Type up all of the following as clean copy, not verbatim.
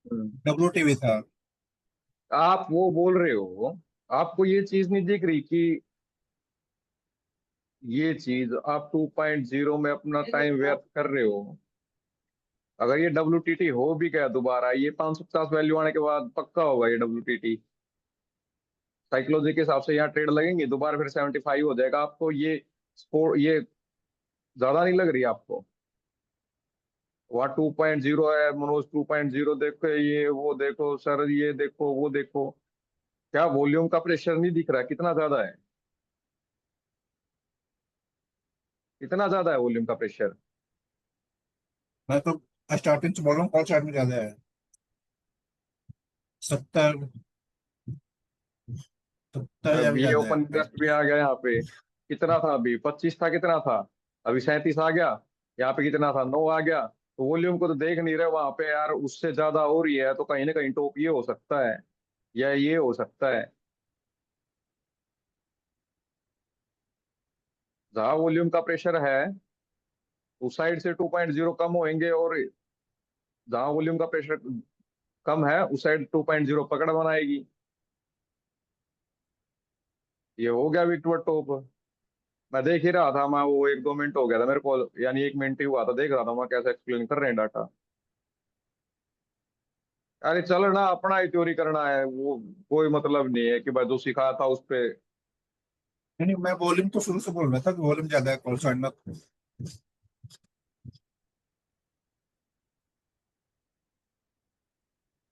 W TV था। आप वो बोल रहे हो, आपको ये चीज नहीं दिख रही कि ये चीज आप 2.0 में अपना टाइम व्यर्थ कर रहे हो। अगर ये WTT हो भी गया दोबारा, ये 550 वैल्यू आने के बाद पक्का होगा ये WTT। साइकोलॉजी के हिसाब से यहाँ ट्रेड लगेंगे दोबारा, फिर 75 हो जाएगा। आपको ये स्पोर्ट ये ज्यादा नहीं लग रही आपको? वहाँ 2.0 है, मनोज 2.0 देखो, ये वो देखो सर, ये देखो वो देखो। क्या वॉल्यूम का प्रेशर नहीं दिख रहा है कितना ज्यादा है? कितना ज्यादा है वॉल्यूम का प्रेशर? मैं तो स्टार्टिंग से बोल रहा हूँ, कॉल चार्ट में ज्यादा है। 70, 70 या अब भी ये ज्यादा है ओपन भाई। इंटरेस्ट भी आ गया यहाँ पे। कितना था अभी? 25 था, कितना था? अभी 37 आ गया। यहाँ पे कितना था? 9 आ गया। तो वॉल्यूम को तो देख नहीं रहे वहां पे यार, उससे ज्यादा हो रही है तो कहीं ना कहीं टॉप ये हो सकता है, या ये हो सकता है। जहाँ वॉल्यूम का प्रेशर है उस साइड से 2.0 कम होंगे, और जहाँ वॉल्यूम का प्रेशर कम है उस साइड 2.0 पकड़ बनाएगी। ये हो गया विक्टोर टॉप। मैं देख ही रहा था, मैं वो 1-2 मिनट हो गया था मेरे को, यानी 1 मिनट ही हुआ था, देख रहा था मैं कैसे एक्सप्लेन कर रहे हैं डाटा। अरे चल ना, अपना ही चोरी करना है वो। कोई मतलब नहीं है कि भाई जो सिखाया था उस पे। नहीं नहीं, मैं वॉल्यूम तो शुरू से बोल रहा था कि वॉल्यूम ज्यादा है कॉल चार्ट में।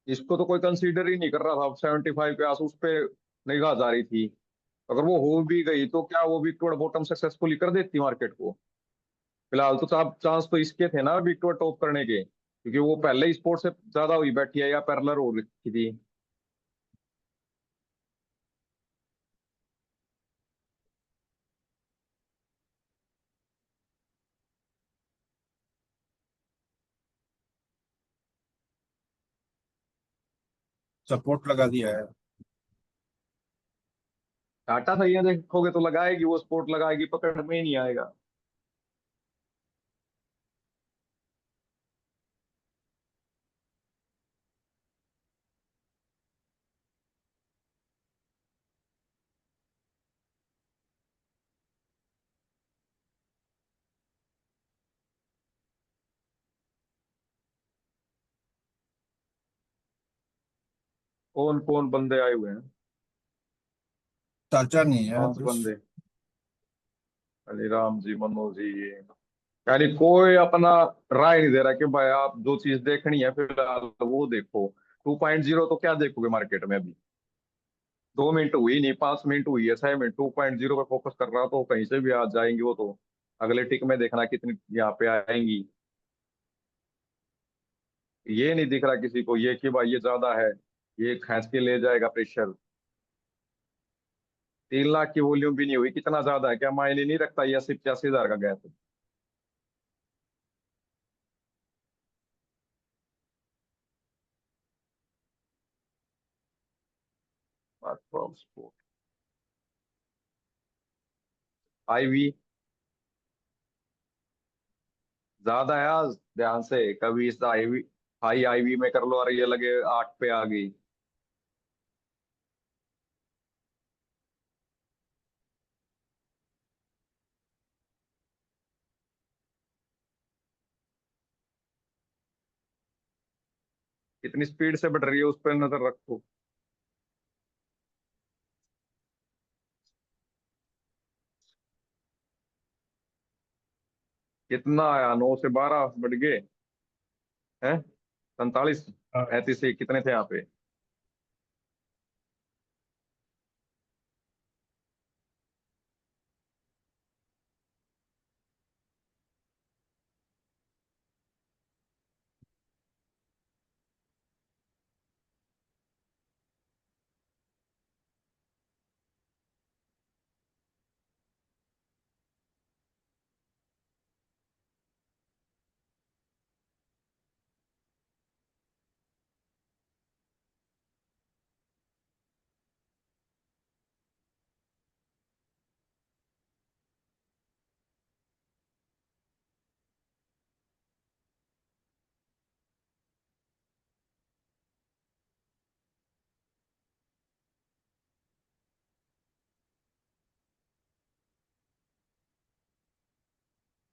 इसको तो कोई कंसीडर ही नहीं कर रहा था, 75 के आस उस पे निगाह जा रही थी। अगर वो हो भी गई तो क्या वो भी थोड़ा बॉटम सक्सेसफुली कर देती मार्केट को? फिलहाल तो आप चांस तो इसके थे ना बिग टॉप करने के, क्योंकि वो पहले ही स्पोर्ट से ज्यादा हुई बैठी है या पैरेलल हो रखी थी। सपोर्ट लगा दिया है। टाटा सही है, देखोगे तो लगाएगी वो, स्पोर्ट लगाएगी, पकड़ में ही नहीं आएगा। कौन कौन बंदे आए हुए हैं? चाचा नहीं है 5 बस। बंदे? अलीराम जी, मनोज जी, ये यानी कोई अपना राय नहीं दे रहा कि भाई आप जो चीज देखनी है फिलहाल वो देखो। 2.0 तो क्या देखोगे मार्केट में अभी? 2 मिनट हुई नहीं, 5 मिनट हुई है, 6 मिनट 2.0 पे फोकस कर रहा तो कहीं से भी आ जाएंगी वो तो। अगले टिक में देखना कितनी यहाँ पे आएंगी। ये नहीं दिख रहा किसी को ये कि भाई ये ज्यादा है, ये खींच के ले जाएगा प्रेशर। 3 लाख की वॉल्यूम भी नहीं हुई, कितना ज्यादा है? क्या मायने नहीं रखता ये 80-85 हजार का गैप? IV ज्यादा है आज, ध्यान से कभी इस IV, हाई IV में कर लो और ये लगे 8 पे आ गई। कितनी स्पीड से बढ़ रही है उस पर नजर रखो। कितना आया? 9 से 12 बढ़ गए हैं। 47, हाँ। 35 से कितने थे यहाँ पे?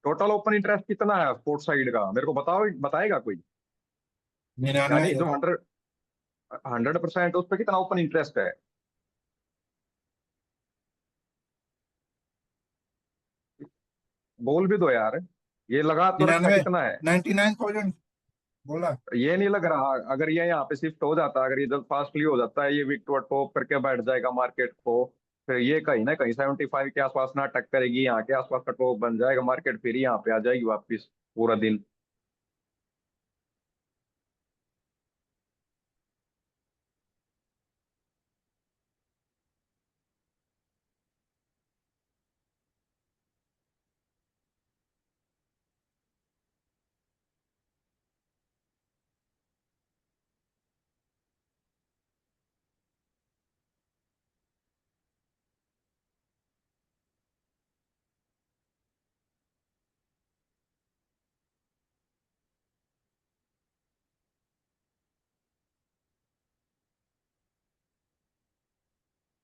टोटल ओपन इंटरेस्ट कितना है स्पोर्ट्स साइड का, मेरे को बताओ, बताएगा कोई? 99 यानी जो हजार। 100% उस पर कितना ओपन इंटरेस्ट है? बोल भी दो यार, ये लगा तो रखा 99, कितना है? 99,000 बोला। ये नहीं लग रहा, अगर ये यहाँ पे शिफ्ट हो जाता, अगर ये जब फास्टली हो जाता है, ये विक्टोर टॉप करके बैठ जाएगा मार्केट को, फिर ये कहीं ना कहीं 75 के आसपास ना टक करेगी, यहाँ के आसपास का टॉप बन जाएगा मार्केट, फिर यहाँ पे आ जाएगी वापस पूरा दिन।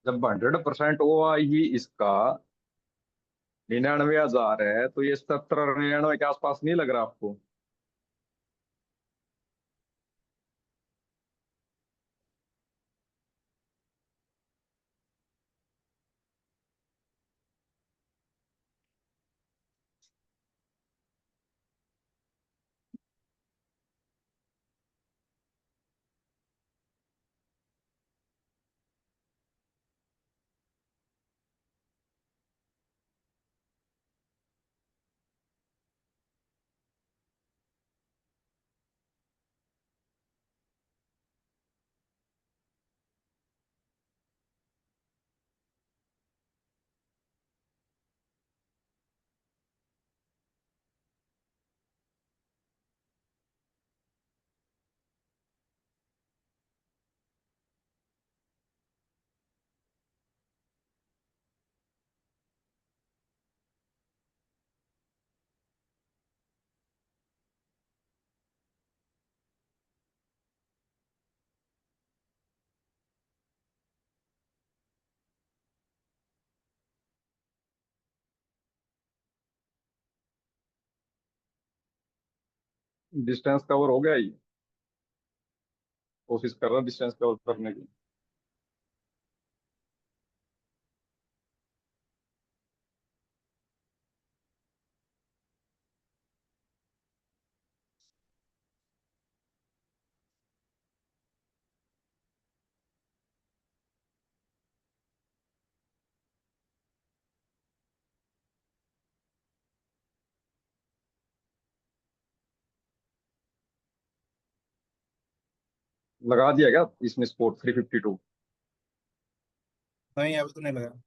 जब 100% ओ आई ही इसका 99 हजार है, तो ये 70 99 के आसपास नहीं लग रहा आपको? डिस्टेंस कवर हो गया, ये कोशिश कर रहा डिस्टेंस कवर करने की। लगा दिया क्या इसमें स्पोर्ट 352? नहीं अभी तो नहीं लगा।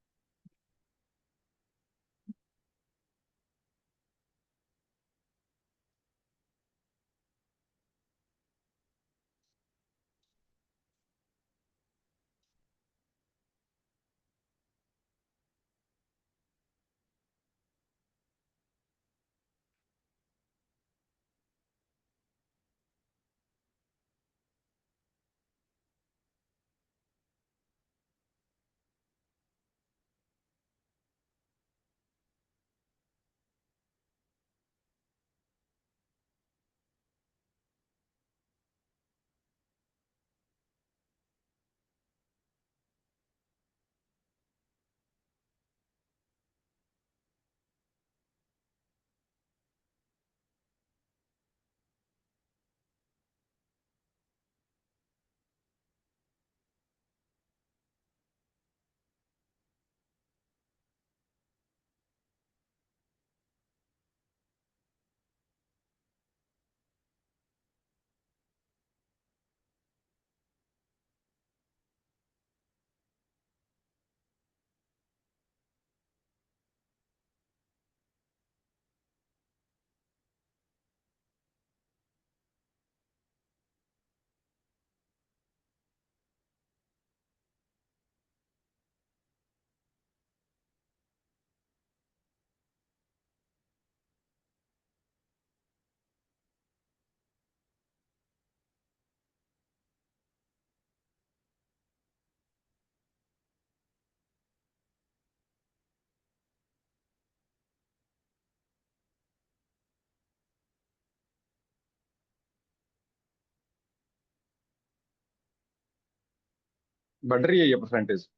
बढ़ रही है ये परसेंटेज।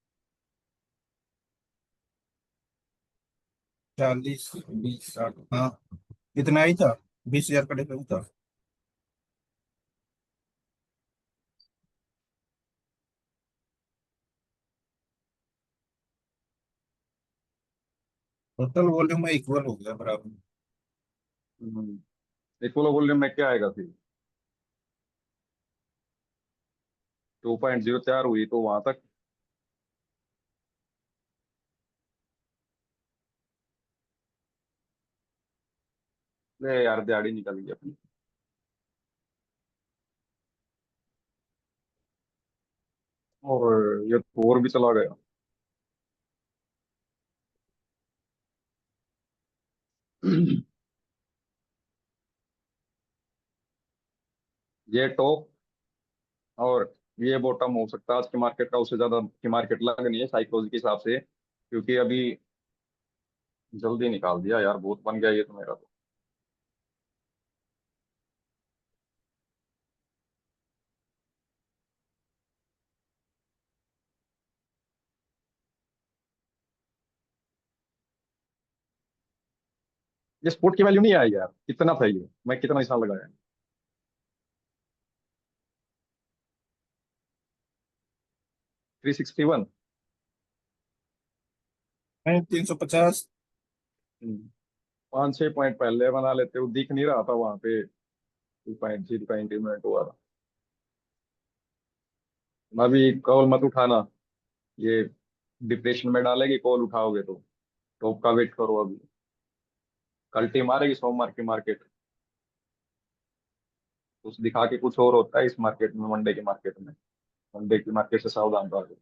40, 20, 60, हाँ इतना ही था। 20,000 का डिफरेंस था। टोटल वॉल्यूम में इक्वल हो गया बराबर। इक्वल वॉल्यूम में क्या आएगा फिर? 2.0 तैयार हुई तो वहां तक। ले यार, दिहाड़ी निकल गई अपनी। और ये तो और भी चला गया। ये टॉप और ये बॉटम हो सकता है आज की मार्केट का, उससे ज्यादा की मार्केट लग नहीं है साइकोलॉजी के हिसाब से, क्योंकि अभी जल्दी निकाल दिया यार, बहुत बन गया ये तो मेरा तो। ये स्पोर्ट की वैल्यू नहीं आई यार, कितना था ये, मैं कितना निशान लगाया? 361। मैं 350। 5-6 पॉइंट पहले बना लेते हो, दिख नहीं रहा था वहां पे। 2.0 का इंक्रीमेंट हुआ था। अभी कॉल मत उठाना, ये डिप्रेशन में डालेगी कॉल उठाओगे तो। टॉप का वेट करो अभी। कल टीम मारेगी सोमवार की मार्केट। कुछ दिखा के कुछ और होता है इस मार्केट में, मंडे की मार्केट में। मंडे की मार्केट से सावधान रहो।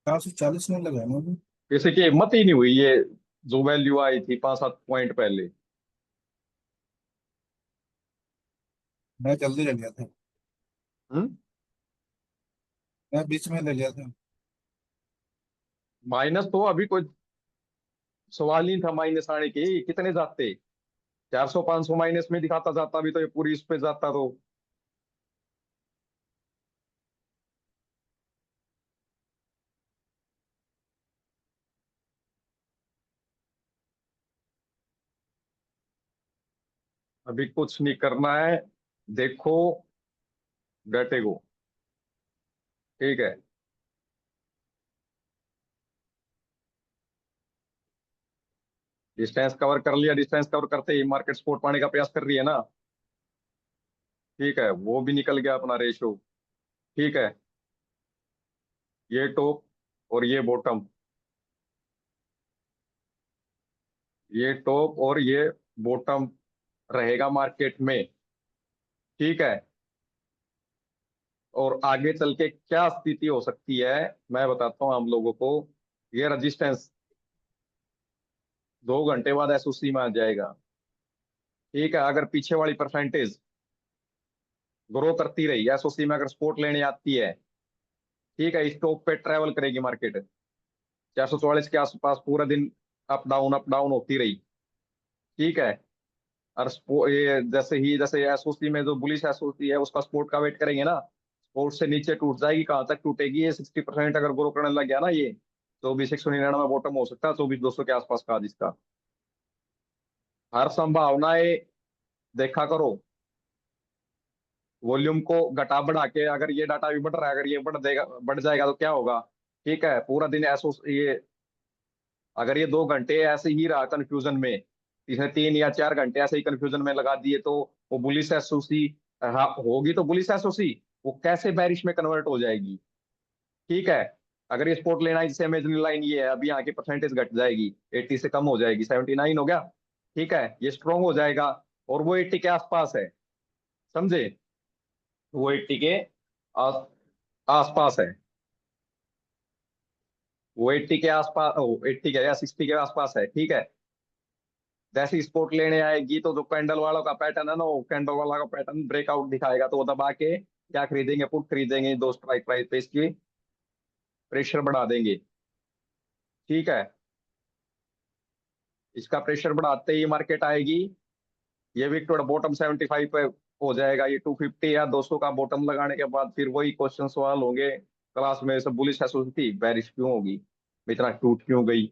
440 नहीं लगा ना अभी। जैसे कि हिम्मत ही नहीं हुई ये, जो वैल्यू आई थी 5-7 पॉइंट पहले। मैं जल्दी ले लिया था। हम्म। मैं बीच में ले लिया था। माइनस तो अभी कोई सवाल ही नहीं था माइनस आने की, कितने जाते? 400-500 माइनस में दिखाता जाता अभी तो, ये पूरी इस पे जाता तो। अभी कुछ नहीं करना है, देखो डटे को। ठीक है। डिस्टेंस कवर कर लिया, डिस्टेंस कवर करते ही मार्केट सपोर्ट पाने का प्रयास कर रही है ना। ठीक है, वो भी निकल गया अपना रेशो। ठीक है। ये टॉप और ये बॉटम, ये टॉप और ये बॉटम रहेगा मार्केट में। ठीक है। और आगे चल के क्या स्थिति हो सकती है, मैं बताता हूँ हम लोगों को। ये रजिस्टेंस 2 घंटे बाद एसओसी में आ जाएगा। ठीक है, अगर पीछे वाली परसेंटेज ग्रो करती रही, एसओसी में अगर सपोर्ट लेने आती है, ठीक है, इस टॉप पे ट्रेवल करेगी मार्केट। 444 के आसपास पूरा दिन अप डाउन होती रही। ठीक है। और ये जैसे एसओसी में जो बुलिश एसओसी है उसका सपोर्ट का वेट करेंगे ना, सपोर्ट से नीचे टूट जाएगी, कहाँ तक टूटेगी? ये 60% अगर ग्रो करने लग गया ना, ये 24,199 बॉटम हो सकता है, 24,200 के आसपास का आज इसका। हर संभावनाएं देखा करो। वॉल्यूम को घटा बढ़ा के, अगर ये डाटा भी बढ़ रहा है, अगर ये बढ़ जाएगा तो क्या होगा? ठीक है, पूरा दिन ऐसो ये, अगर ये 2 घंटे ऐसे ही रहा कंफ्यूजन में, इसने 3 या 4 घंटे ऐसे ही कंफ्यूजन में लगा दिए, तो वो बुलिस एसओसी होगी, तो बुलिस एसओसी वो कैसे बैरिश में कन्वर्ट हो जाएगी? ठीक है। अगर ये सपोर्ट लेना है, जैसे इमेजिनरी लाइन ये है, अभी यहाँ की परसेंटेज घट जाएगी, 80 से कम हो जाएगी, 79 हो गया। ठीक है, ये स्ट्रॉन्ग हो जाएगा और वो 80 के आसपास है, समझे? वो 80 के आस, आसपास है। वो 80 के आसपास, 80 के या 60 के आसपास है। ठीक है। जैसे ही सपोर्ट लेने आएगी तो जो कैंडल वालों का पैटर्न है ना, वो कैंडल वाला का पैटर्न ब्रेकआउट दिखाएगा, तो वो दबा के क्या खरीदेंगे? पुट खरीदेंगे, दो स्ट्राइक प्राइस पे इसकी प्रेशर बढ़ा देंगे। ठीक है। इसका प्रेशर बढ़ाते ही मार्केट आएगी, ये विक्टोरिया बॉटम 75 पे हो जाएगा ये 250 या 200 का बॉटम लगाने के बाद फिर वही क्वेश्चन सवाल होंगे क्लास में, सब बुलिश एसोसी थी, बेरिश क्यों होगी, इतना टूट क्यों गई।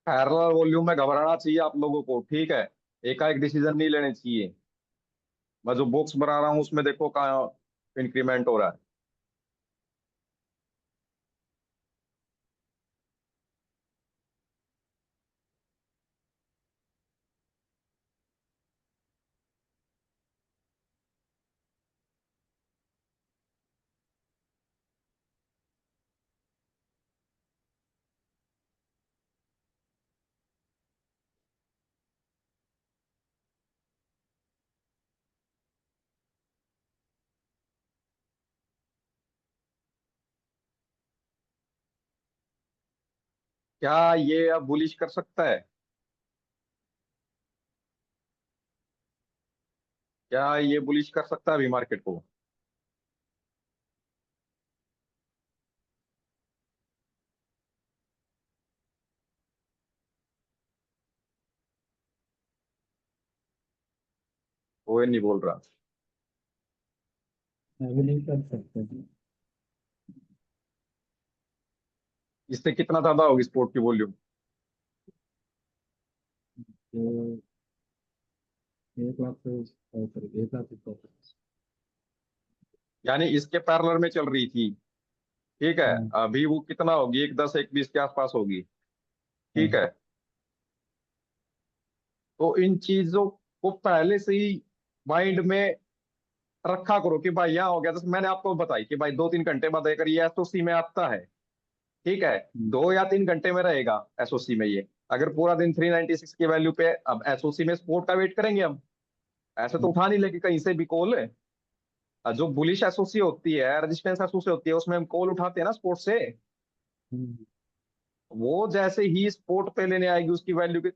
पैरेलल वॉल्यूम में घबराना चाहिए आप लोगों को, ठीक है, एकाएक डिसीजन नहीं लेने चाहिए। मैं जो बॉक्स बना रहा हूँ उसमें देखो कहाँ इंक्रीमेंट हो रहा है। क्या ये अब बुलिश कर सकता है? क्या ये बुलिश कर सकता है अभी मार्केट को? कोई नहीं बोल रहा। अभी नहीं कर सकते। इससे कितना ज्यादा होगी स्पोर्ट की वॉल्यूम? तो 1 लाख से, सॉरी 1 लाख से ऊपर। यानी इसके पैरेलल में चल रही थी, ठीक है, हाँ अभी वो कितना होगी, 110 120 के आसपास होगी, ठीक हाँ है। तो इन चीजों को पहले से ही माइंड में रखा करो कि भाई यहाँ हो गया, तो मैंने आपको बताई कि भाई 2 3 घंटे बाद अगर ये एसओसी में आता है, ठीक है, हम्म, 2 या 3 घंटे में रहेगा एसओसी में ये, अगर पूरा दिन 396 की वैल्यू पे, अब एसओसी में सपोर्ट का वेट करेंगे हम, ऐसे तो हम्म, उठा नहीं लेके कहीं से भी कॉल। जो बुलिश एसओसी होती है, रेजिस्टेंस एसओसी होती है, उसमें हम कॉल उठाते हैं ना सपोर्ट से, हम्म, वो जैसे ही सपोर्ट पे लेने आएगी उसकी वैल्यू की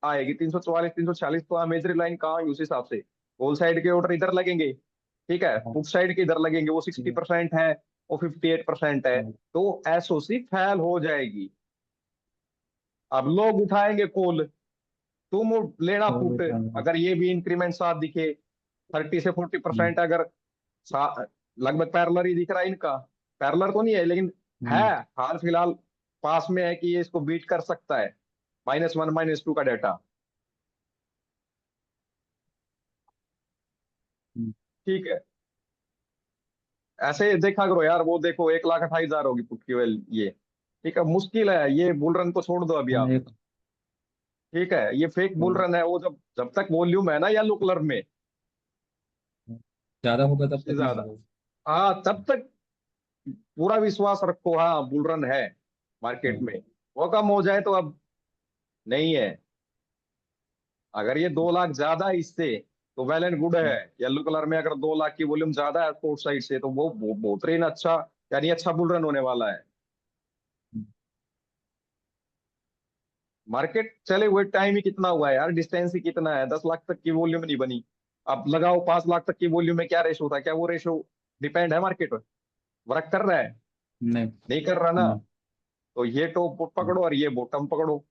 आएगी 344 346, तो मेजर लाइन कहाँ है उस हिसाब से कॉल साइड के ऑर्डर इधर लगेंगे, ठीक है, हाँ, पुट साइड के इधर लगेंगे, वो हाँ, 60% है, वो 58% है, हाँ, तो एसओसी फेल हो जाएगी। अब लोग उठाएंगे कॉल, तुम लेना कॉल पुट, उठाना। अगर ये भी इंक्रीमेंट साथ दिखे, 30 से 40%, अगर लगभग पैरेलल ही दिख रहा है इनका, पैरेलल तो नहीं है लेकिन है, हम्म, हाल फिलहाल पास में है कि ये इसको बीट कर सकता है, -1 -2 का डाटा, हम्म, ठीक है। ऐसे देखा करो यार, वो देखो 1,28,000 होगी पुट की वैल्यू ये, ठीक है, मुश्किल है, ये बुल रन को छोड़ दो अभी हाँ, आप, एक ठीक है, ये फेक बुल रन है, वो जब जब तक वॉल्यूम है ना येलो कलर में, ज्यादा होगा तब सबसे तक नहीं ज्यादा, करो। हाँ तब तक पूरा विश्वास रखो, हाँ बुल रन है मार्केट हाँ, में, वो कम हो जाए तो अब नहीं है। अगर ये 2 लाख ज्यादा है इससे तो वेल एंड गुड है, हम्म, येलो कलर में अगर 2 लाख की वॉल्यूम ज्यादा है स्पोर्ट साइड से, तो वो बेहतरीन अच्छा, यानी अच्छा बुल रन होने वाला है। हम्म, मार्केट चले हुए टाइम ही कितना हुआ है यार, डिस्टेंस ही कितना है, 10 लाख तक की वॉल्यूम नहीं बनी, अब लगाओ 5 लाख तक की वॉल्यूम में क्या रेशो था, क्या वो रेशो डिपेंड है मार्केट पर, वर्क कर रहा है? नहीं नहीं कर रहा ना। नहीं, तो ये टॉप हम्म, पकड़ो और ये बॉटम पकड़ो,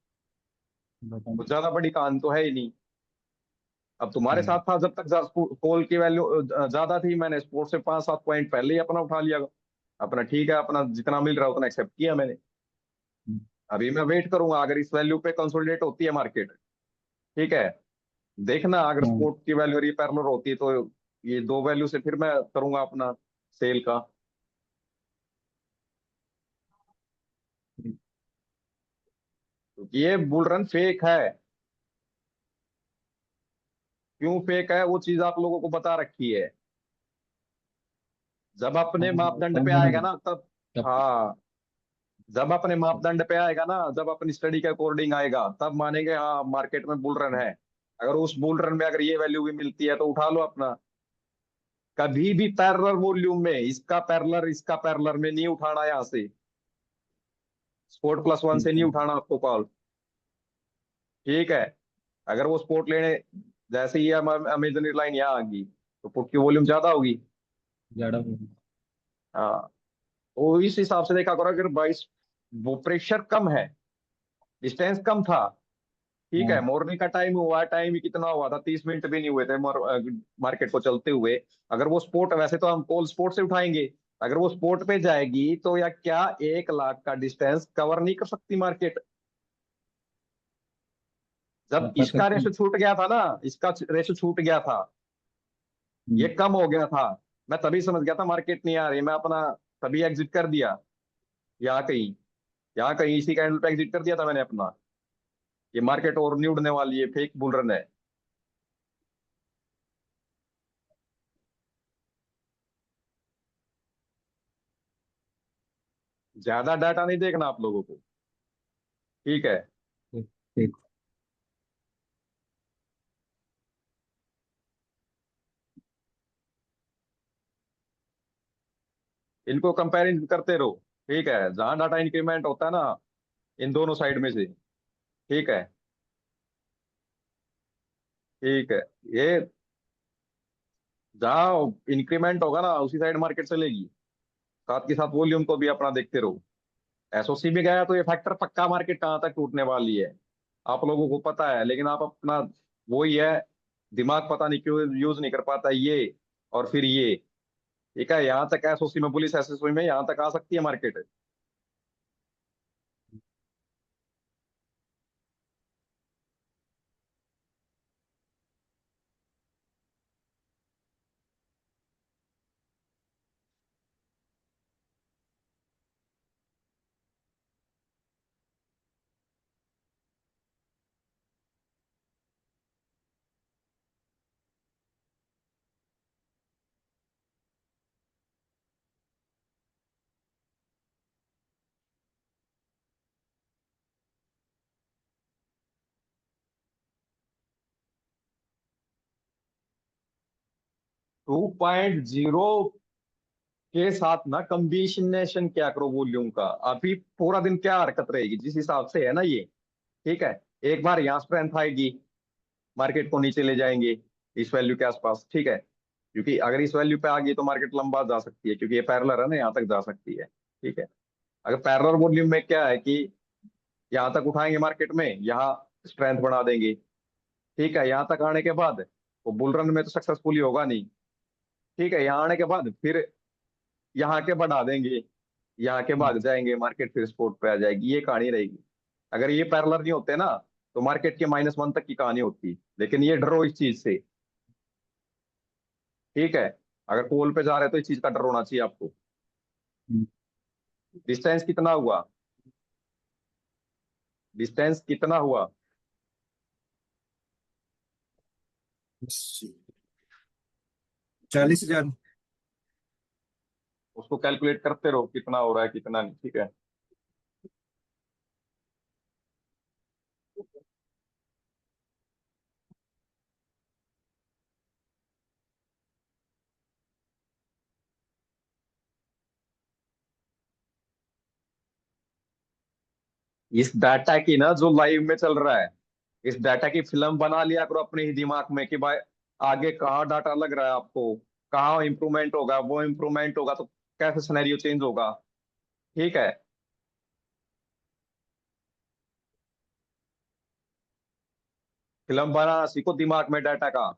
बताओ। कुछ ज्यादा बड़ी कहानी तो है ही नहीं। अब तुम्हारे हम्म, साथ था जब तक कॉल की वैल्यू ज्यादा थी, मैंने स्पोर्ट से 5 7 पॉइंट पहले ही अपना उठा लिया, अपना ठीक है, अपना जितना मिल रहा है उतना एक्सेप्ट किया मैंने। हम्म, अभी मैं वेट करूंगा, अगर इस वैल्यू पे कंसोलिडेट होती है मार्केट, ठीक है, देखना अगर हाँ, स्पोर्ट की वैल्यू रिपैरेलल होती है तो ये दो वैल्यू से फिर मैं करूंगा अपना सेल का। हम्म, क्योंकि ये बुल रन फेक है, क्यों फेक है वो चीज आप लोगों को बता रखी है। जब अपने मापदंड कम पे होने आएगा लगे ना तब। तब। हाँ, जब अपने मापदंड पे आएगा ना, जब अपनी स्टडी के अकॉर्डिंग आएगा, तब मानेंगे हाँ मार्केट में बुल रन है। अगर उस बुल रन में अगर ये वैल्यू भी मिलती है तो उठा लो अपना। कभी भी पैरेलल वॉल्यूम में इसका पैरेलल में नहीं उठाना यहाँ से। स्पोर्ट प्लस वन से ठीक नहीं है। उठाना आपको कॉल। ठीक है। अगर वो स्पोर्ट लेने, जैसे ही अमेजन लाइन यहाँ आ गई, तो पुट की वॉल्यूम ज्यादा होगी। ज्यादा होगा। हाँ, तो इस हिसाब से देखा करो, अगर 22 वो प्रेशर कम है, डिस्टेंस कम था। ठीक है, हाँ। मॉर्निंग का टाइम हुआ, टाइम ही कितना हुआ था, 30 मिनट भी नहीं हुए थे मार्केट को चलते हुए। अगर वो स्पोर्ट, वैसे तो हम कॉल स्पोर्ट से उठाएंगे, अगर वो स्पोर्ट पे जाएगी तो या क्या 1 लाख का डिस्टेंस कवर नहीं कर सकती मार्केट? तो जब कर इसका सकते हैं। रेशो छूट गया था ना, इसका रेशो छूट गया था, ये हम्म। कम हो गया था, मैं तभी समझ गया था मार्केट नहीं आ रही, मैं अपना तभी एग्जिट कर दिया। यहाँ कहीं, यहाँ कहीं इसी कैंडल पे एग्जिट कर दिया था मैंने अपना। ये मार्केट और नहीं उड़ने वाली है, फेक बुल रन है। ज्यादा डाटा नहीं देखना आप लोगों को। ठीक है। ठीक। ठीक। इनको कंपेरिजन करते रहो। ठीक है, जहां डाटा इंक्रीमेंट होता है ना, इन दोनों साइड में से। ठीक है। ठीक है। ये जहां इंक्रीमेंट होगा ना, उसी साइड मार्केट चलेगी। साथ के साथ वॉल्यूम को भी अपना देखते रहो। एसओसी भी गया तो ये फैक्टर पक्का मार्केट कहाँ तक टूटने वाली है, आप लोगों को पता है, लेकिन आप अपना वही है, दिमाग पता नहीं क्यों यूज नहीं कर पाता ये। और फिर ये, ठीक है, यहाँ तक एसओसी में, पुलिस एसएसओ में यहाँ तक आ सकती है मार्केट। 2.0 के साथ ना कम्बिनेशन क्या करो वॉल्यूम का, अभी पूरा दिन क्या हरकत रहेगी जिस हिसाब से है ना ये। ठीक है, एक बार यहाँ स्ट्रेंथ आएगी, मार्केट को नीचे ले जाएंगे इस वैल्यू के आसपास। ठीक है, क्योंकि अगर इस वैल्यू पे आ गई तो मार्केट लंबा जा सकती है, क्योंकि ये पैरेलल है ना, यहाँ तक जा सकती है। ठीक है, अगर पैरेलल वॉल्यूम में क्या है कि यहाँ तक उठाएंगे मार्केट में, यहाँ स्ट्रेंथ बढ़ा देंगे। ठीक है, यहाँ तक आने के बाद वो बुल रन में तो सक्सेसफुली होगा नहीं। ठीक है, यहाँ आने के बाद फिर यहाँ के बढ़ा देंगे, यहाँ के भाग जाएंगे, मार्केट फिर स्पोर्ट पे आ जाएगी, ये कहानी रहेगी। अगर ये पैरेलल नहीं होते ना, तो मार्केट के -1 तक की कहानी होती, लेकिन ये डरो इस चीज से। ठीक है, अगर पोल पे जा रहे हैं तो इस चीज का डर होना चाहिए आपको। हम्म। डिस्टेंस कितना हुआ, डिस्टेंस कितना हुआ? 40,000। उसको कैलकुलेट करते रहो कितना हो रहा है कितना नहीं। ठीक है, इस डाटा की ना जो लाइव में चल रहा है, इस डाटा की फिल्म बना लिया करो अपने ही दिमाग में कि भाई आगे कहाँ डाटा लग रहा है आपको, कहाँ इंप्रूवमेंट होगा, वो इंप्रूवमेंट होगा तो कैसे सिनेरियो चेंज होगा। ठीक है। फिल्म बनाना सीखो दिमाग में डाटा का।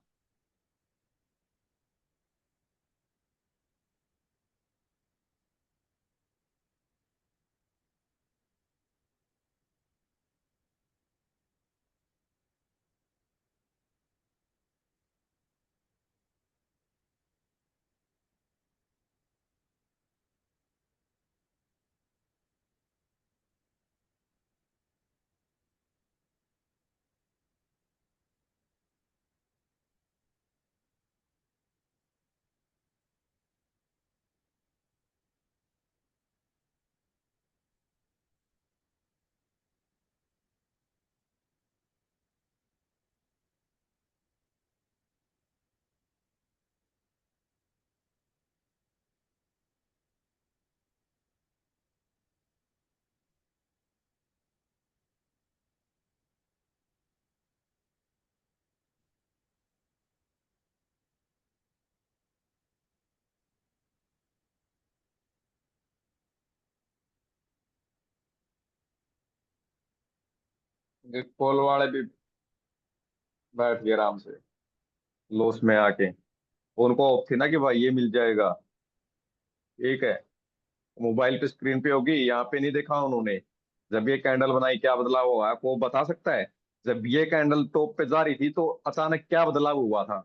ये कॉल वाले भी बैठ गए आराम से लॉस में आके। उनको होप थी ना कि भाई ये मिल जाएगा, ठीक है। मोबाइल पे स्क्रीन पे होगी, यहाँ पे नहीं देखा उन्होंने। जब ये कैंडल बनाई क्या बदलाव हुआ है वो बता सकता है? जब ये कैंडल टॉप पे जा रही थी तो अचानक क्या बदलाव हुआ था?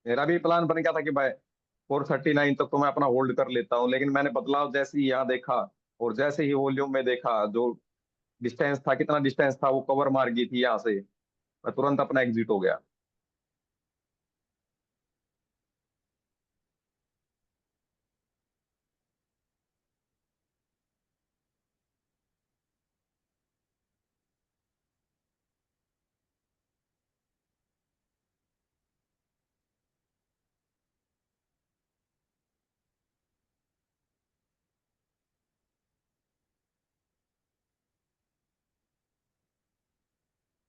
मेरा भी प्लान बन गया था कि भाई 439 तक तो मैं अपना होल्ड कर लेता हूँ, लेकिन मैंने बदलाव जैसे ही यहाँ देखा और जैसे ही वॉल्यूम में देखा, जो डिस्टेंस था, कितना डिस्टेंस था वो कवर मार गई थी यहाँ से, मैं तुरंत अपना एग्जिट हो गया।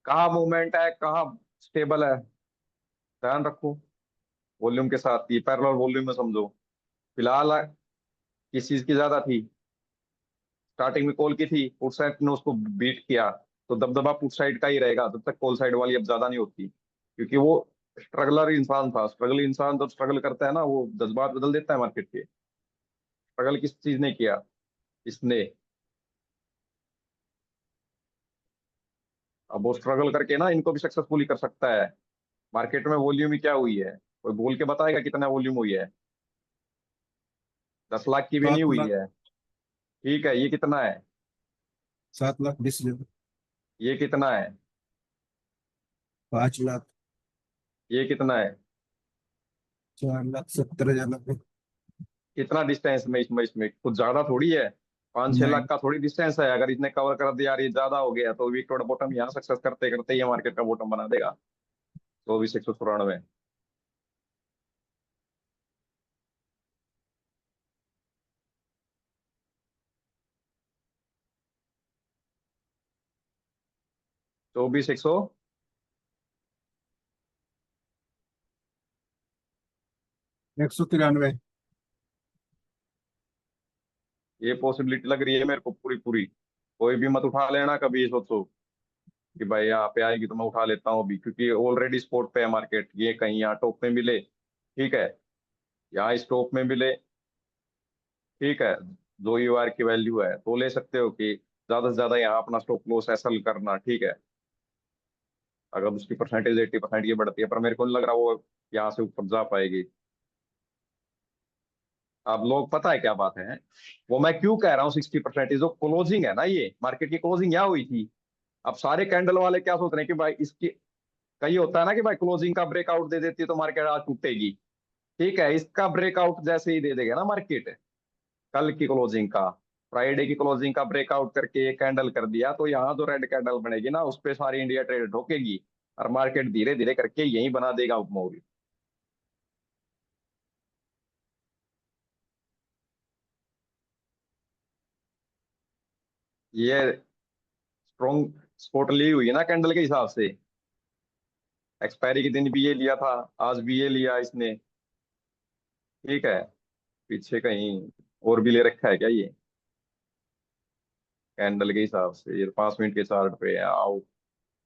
कहाँ मूवमेंट है, कहाँ स्टेबल है, ध्यान रखो। वॉल्यूम के साथ ये पैरेलल वॉल्यूम में समझो। फिलहाल किस चीज की ज्यादा थी? स्टार्टिंग में कॉल की थी, पुट साइड ने उसको बीट किया, तो दबदबा पुट साइड का ही रहेगा जब तक कॉल साइड वाली अब ज्यादा नहीं होती, क्योंकि वो स्ट्रगलर इंसान था। स्ट्रगल इंसान जब स्ट्रगल करता है ना, वो जज्बात बदल देता है मार्केट के। स्ट्रगल किस चीज ने किया? इसने। अब वो स्ट्रगल करके ना इनको भी सक्सेसफुली कर सकता है। मार्केट में वॉल्यूम ही क्या हुई है? कोई बोल के बताएगा कितना वॉल्यूम हुई है? 10 लाख की भी नहीं सात हुई लाख है। ठीक है, ये कितना है? 7,20,000। ये कितना है? 5,00,000। ये कितना है? 4,70,000। कितना डिस्टेंस में इसमें इसमें कुछ ज्यादा थोड़ी है। 5-6 लाख नहीं। का थोड़ी डिस्टेंस है। अगर इसने कवर कर दिया और ये ज्यादा हो गया तो वीक टोड बॉटम यहाँ सक्सेस करते करते ये मार्केट का बॉटम बना देगा। 24,194। 24,100। 193। ये पॉसिबिलिटी लग रही है मेरे को पूरी पूरी। कोई भी मत उठा लेना कभी ये सोचो कि भाई यहाँ पे आएगी तो मैं उठा लेता हूँ अभी, क्योंकि ऑलरेडी स्पोर्ट पे है मार्केट। ये कहीं यहाँ टॉप में मिले, ठीक है, यहाँ इस टॉप में मिले, ठीक है, जो यूआर की वैल्यू है तो ले सकते हो कि ज्यादा से ज्यादा यहाँ अपना स्टॉप लॉस एसएल करना, ठीक है। अगर उसकी परसेंटेज 80% की बढ़ती है, पर मेरे को नहीं लग रहा वो यहाँ से ऊपर जा पाएगी। अब लोग पता है क्या बात है, वो मैं क्यों कह रहा हूँ 60%, जो क्लोजिंग है ना, ये मार्केट की क्लोजिंग यहाँ हुई थी। अब सारे कैंडल वाले क्या सोच रहे हैं कि भाई इसकी, कई होता है ना कि भाई क्लोजिंग का ब्रेकआउट दे देती है तो मार्केट आज टूटेगी, ठीक है। इसका ब्रेकआउट जैसे ही दे देगा ना मार्केट, कल की क्लोजिंग का, फ्राइडे की क्लोजिंग का ब्रेकआउट करके एक कैंडल कर दिया, तो यहाँ जो रेड कैंडल बनेगी ना उस पे सारी इंडिया ट्रेड ठोकेगी और मार्केट धीरे धीरे करके यही बना देगा उपमोरी। ये स्ट्रॉन्ग सपोर्ट ली हुई है ना कैंडल के हिसाब से। एक्सपायरी के दिन भी ये लिया था, आज भी ये लिया इसने, ठीक है। पीछे कहीं और भी ले रखा है क्या ये? कैंडल के हिसाब से ये 5 मिनट के चार्ट पे है, आओ।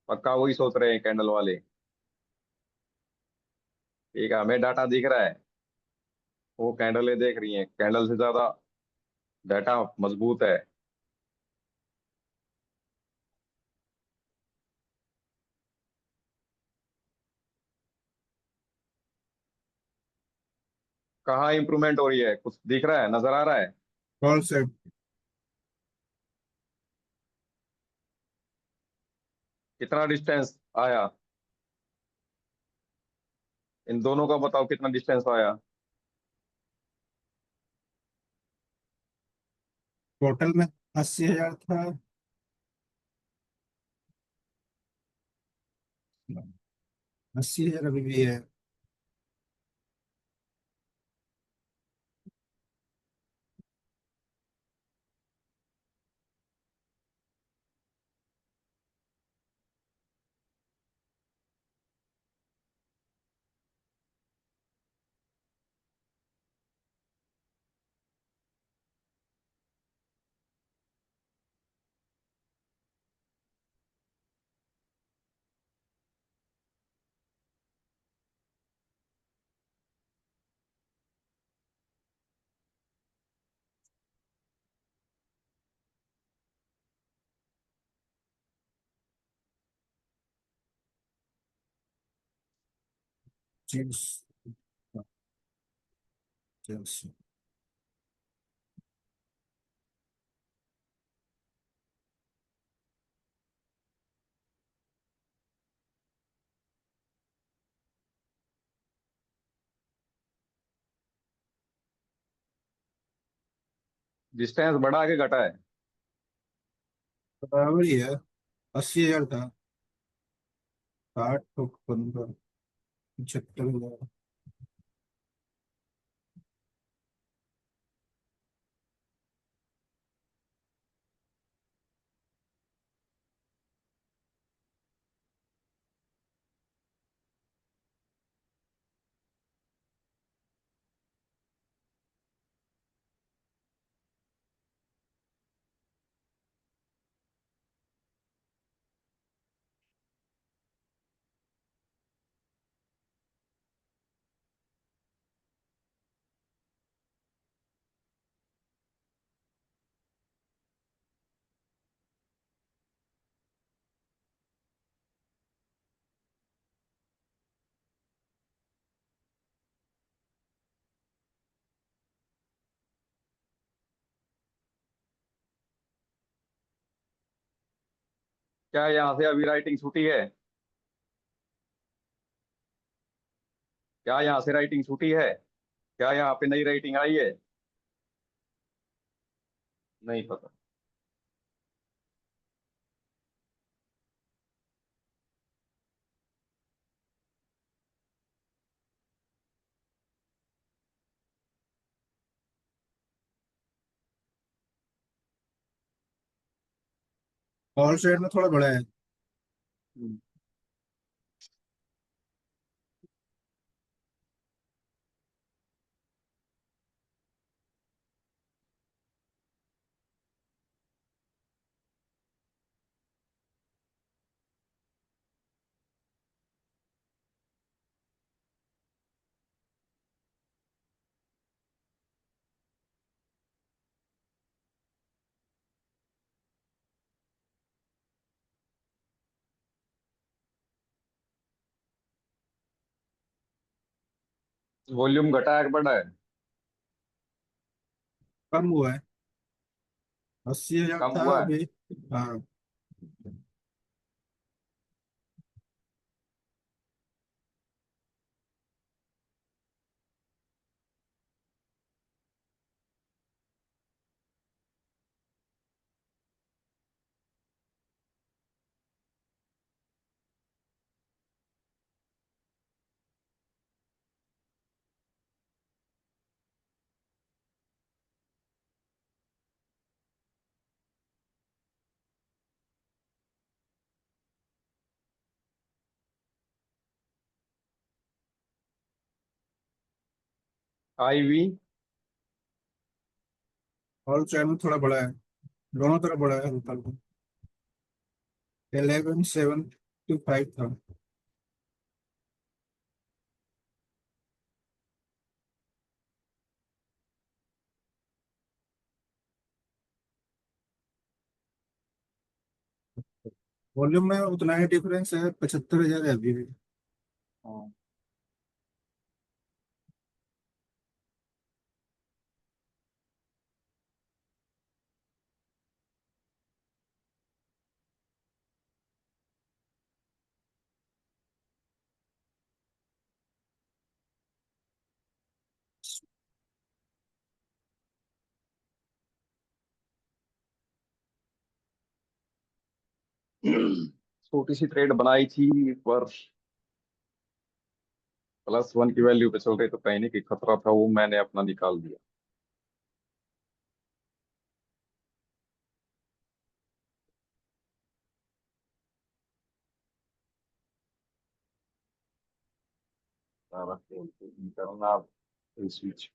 पक्का वही सोच रहे हैं कैंडल वाले, ठीक है। हमें डाटा दिख रहा है, वो कैंडलें देख रही हैं, कैंडल से ज्यादा डाटा मजबूत है। कहाँ इंप्रूवमेंट हो रही है? कुछ दिख रहा है, नजर आ रहा है? कॉल से। कितना डिस्टेंस आया? इन दोनों का बताओ कितना डिस्टेंस आया? टोटल में 80,000 था। 80,000 अभी भी है। चेल्स चेल्सी। डिस्टेंस बढ़ा के घटा है। बराबर ही है। 80,000 था। 60 तो 15, 75,000। क्या यहाँ से अभी राइटिंग छूटी है? क्या यहाँ से राइटिंग छूटी है? क्या यहाँ पे नई राइटिंग आई है? नहीं पता। कॉल साइड में थोड़ा बड़ा है। वॉल्यूम घटा है कि बढ़ा है? कम हुआ है। 80,000 कम था हुआ है। अभी। हाँ। आई वी। कॉल साइड में थोड़ा बड़ा है। दोनों तरफ बड़ा है हल्का हल्का। 11,725 था। वॉल्यूम में उतना ही डिफरेंस है, 75,000 है अभी भी। छोटी सी ट्रेड बनाई थी पर +1 की वैल्यू पे चल रही, तो कहीं नहीं कि खतरा था, वो मैंने अपना निकाल दिया। सारा खेल करना स्विच।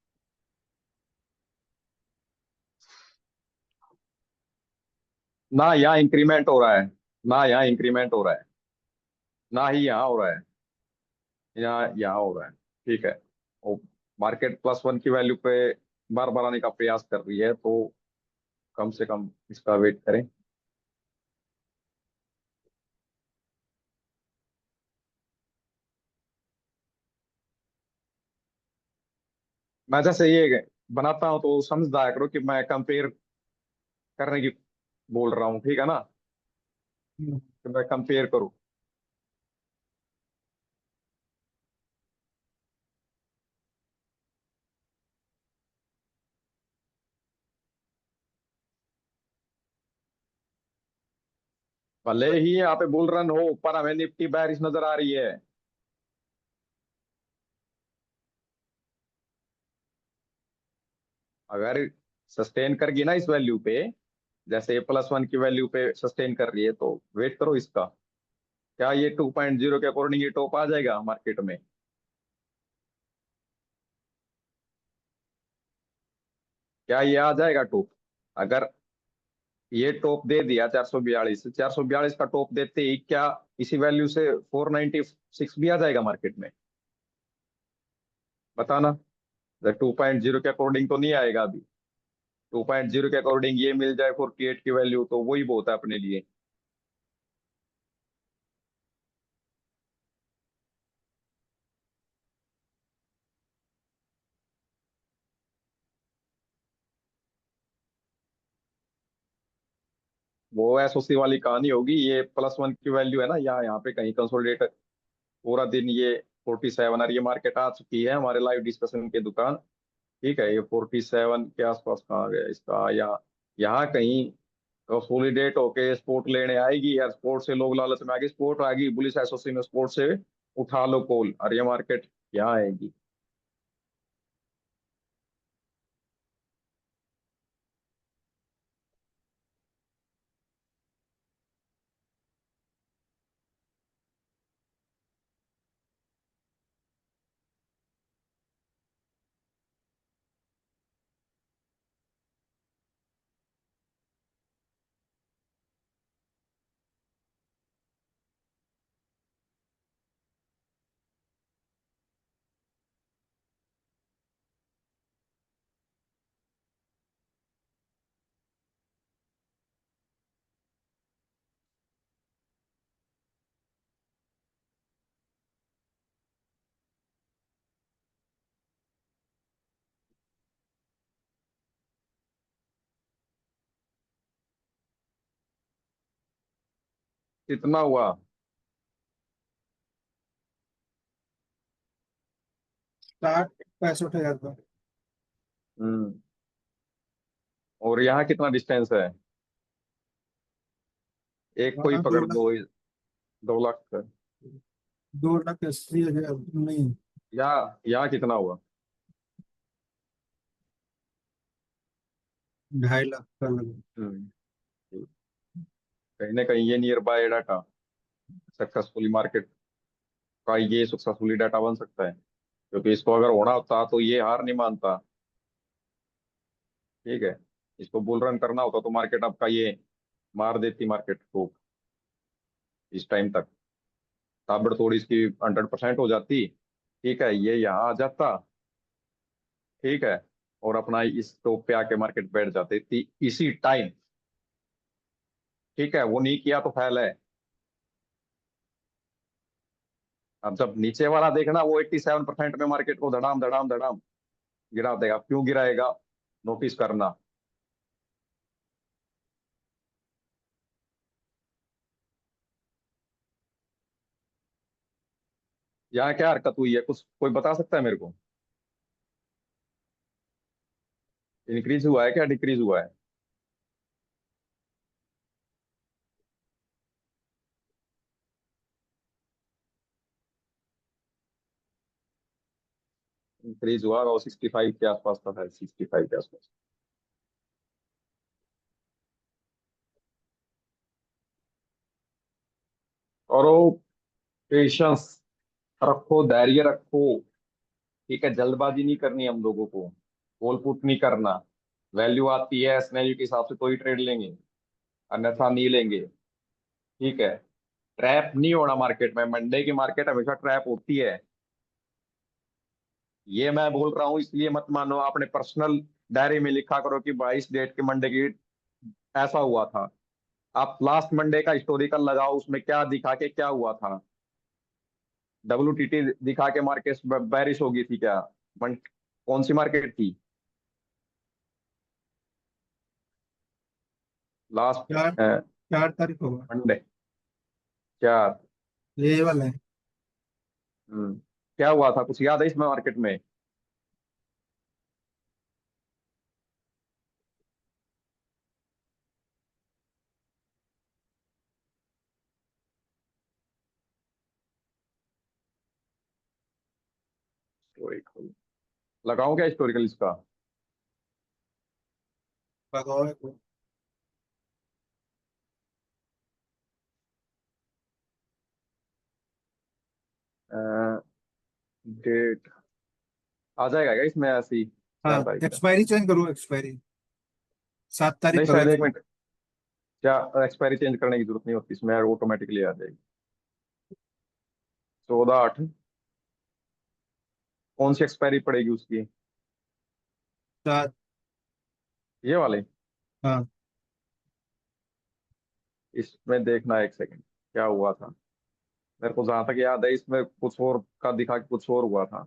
ना यहाँ इंक्रीमेंट हो रहा है, ना यहाँ इंक्रीमेंट हो रहा है, ना ही यहाँ हो रहा है। यहाँ यहाँ हो रहा है। ठीक है। वो मार्केट +1 की वैल्यू पे बार बार आने का प्रयास कर रही है, तो कम से कम इसका वेट करें। मैं जैसे ये बनाता हूँ तो समझ जाया करो कि मैं कंपेयर करने की बोल रहा हूँ, ठीक है ना, हम्म, कि मैं कंपेयर करूँ। भले ही यहाँ पे बुल रन हो पर हमें निफ्टी बेरिश नजर आ रही है। अगर सस्टेन कर गई ना इस वैल्यू पे, जैसे +1 की वैल्यू पे सस्टेन कर रही है, तो वेट करो इसका। क्या ये 2.0 के अकॉर्डिंग ये टॉप आ जाएगा मार्केट में? क्या ये आ जाएगा टॉप? अगर ये टॉप दे दिया 442, 442 का टॉप देते ही क्या इसी वैल्यू से 496 भी आ जाएगा मार्केट में? बताना। 2.0 के अकॉर्डिंग तो नहीं आएगा अभी। 2.0 के अकॉर्डिंग ये मिल जाए 48 की वैल्यू तो वही बहुत है अपने लिए। वो एसओसी वाली कहानी होगी। ये +1 की वैल्यू है ना, यहाँ पे कहीं कंसोलिडेट पूरा दिन ये 47, और ये मार्केट आ चुकी है हमारे लाइव डिस्कशन के दुकान। ठीक है, ये 47 के आसपास कहाँ गया इसका, यहाँ कहीं कंसोलिडेट होके स्पोर्ट लेने आएगी यार। स्पोर्ट से लोग लालच में आ गए, स्पोर्ट आ गई बुलिश एसओसी में, स्पोर्ट से उठा लो कॉल, और ये मार्केट यहाँ आएगी। कितना हुआ? 60 65 हजार का। हम्म। और यहाँ कितना डिस्टेंस है? एक कोई हाँ, पकड़ दो, 2 लाख का। 2 लाख 80 हजार नहीं। यहाँ कितना हुआ? 2.5 लाख का लगा। हम्म। कहीं ना कहीं ये near by data successfully market का ये सक्सेसफुली डाटा बन सकता है, क्योंकि इसको अगर होना होता तो ये हार नहीं मानता। ठीक है, इसको बुल रन करना होता तो मार्केट आपका ये मार देती मार्केट को इस टाइम तक, ताबड़तोड़ इसकी 100% हो जाती। ठीक है, ये यहाँ आ जाता। ठीक है, और अपना इस टॉप पे आके मार्केट बैठ जाते थी इसी टाइम। ठीक है, वो नहीं किया तो फैल है। अब जब नीचे वाला देखना, वो 87% में मार्केट को धड़ाम धड़ाम धड़ाम गिरा देगा। क्यों गिराएगा, नोटिस करना। यहाँ क्या हरकत हुई है, कुछ कोई बता सकता है मेरे को? इंक्रीज हुआ है क्या डिक्रीज हुआ है? इंक्रीज हुआ और 65 के आसपास था, 65 के आसपास। और पेशेंस रखो, धैर्य रखो। ठीक है, जल्दबाजी नहीं करनी हम लोगों को, कॉल पुट नहीं करना। वैल्यू आती है सिनेरियो के हिसाब से तो ही ट्रेड लेंगे, अन्यथा नहीं लेंगे। ठीक है, ट्रैप नहीं होना मार्केट में। मंडे की मार्केट हमेशा ट्रैप होती है। ये मैं बोल रहा हूँ इसलिए मत मानो, अपने पर्सनल डायरी में लिखा करो कि 22 डेट के मंडे की ऐसा हुआ था। आप लास्ट मंडे का हिस्टोरिकल लगाओ, उसमें क्या दिखा के क्या हुआ था। WTT दिखा के मार्केट बैरिश होगी थी क्या? कौन सी मार्केट थी लास्ट? 4 तारीख होगा। मंडे। 4। ये वाला है। क्या हुआ था, कुछ याद है इसमें मार्केट में? हिस्टोरिकल लगाऊं क्या, हिस्टोरिकल इसका? लगाओ एक को। डेट आ जाएगा क्या इसमें ऐसी? हाँ, 4 तारीख का? एक्सपायरी चेंज करो, एक्सपायरी 7 तारीख नहीं करो शायद, एक एक्सपायरी। मिनट। क्या एक्सपायरी चेंज करने की जरूरत नहीं होती इसमें यार, ऑटोमेटिकली आ जाएगी। 14/8। कौन सी एक्सपायरी पड़ेगी उसकी? 7। ये वाले? हाँ। इसमें देखना एक सेकंड, क्या हुआ था। मेरे को जहां तक याद है इसमें कुछ और का दिखा कि कुछ और हुआ था।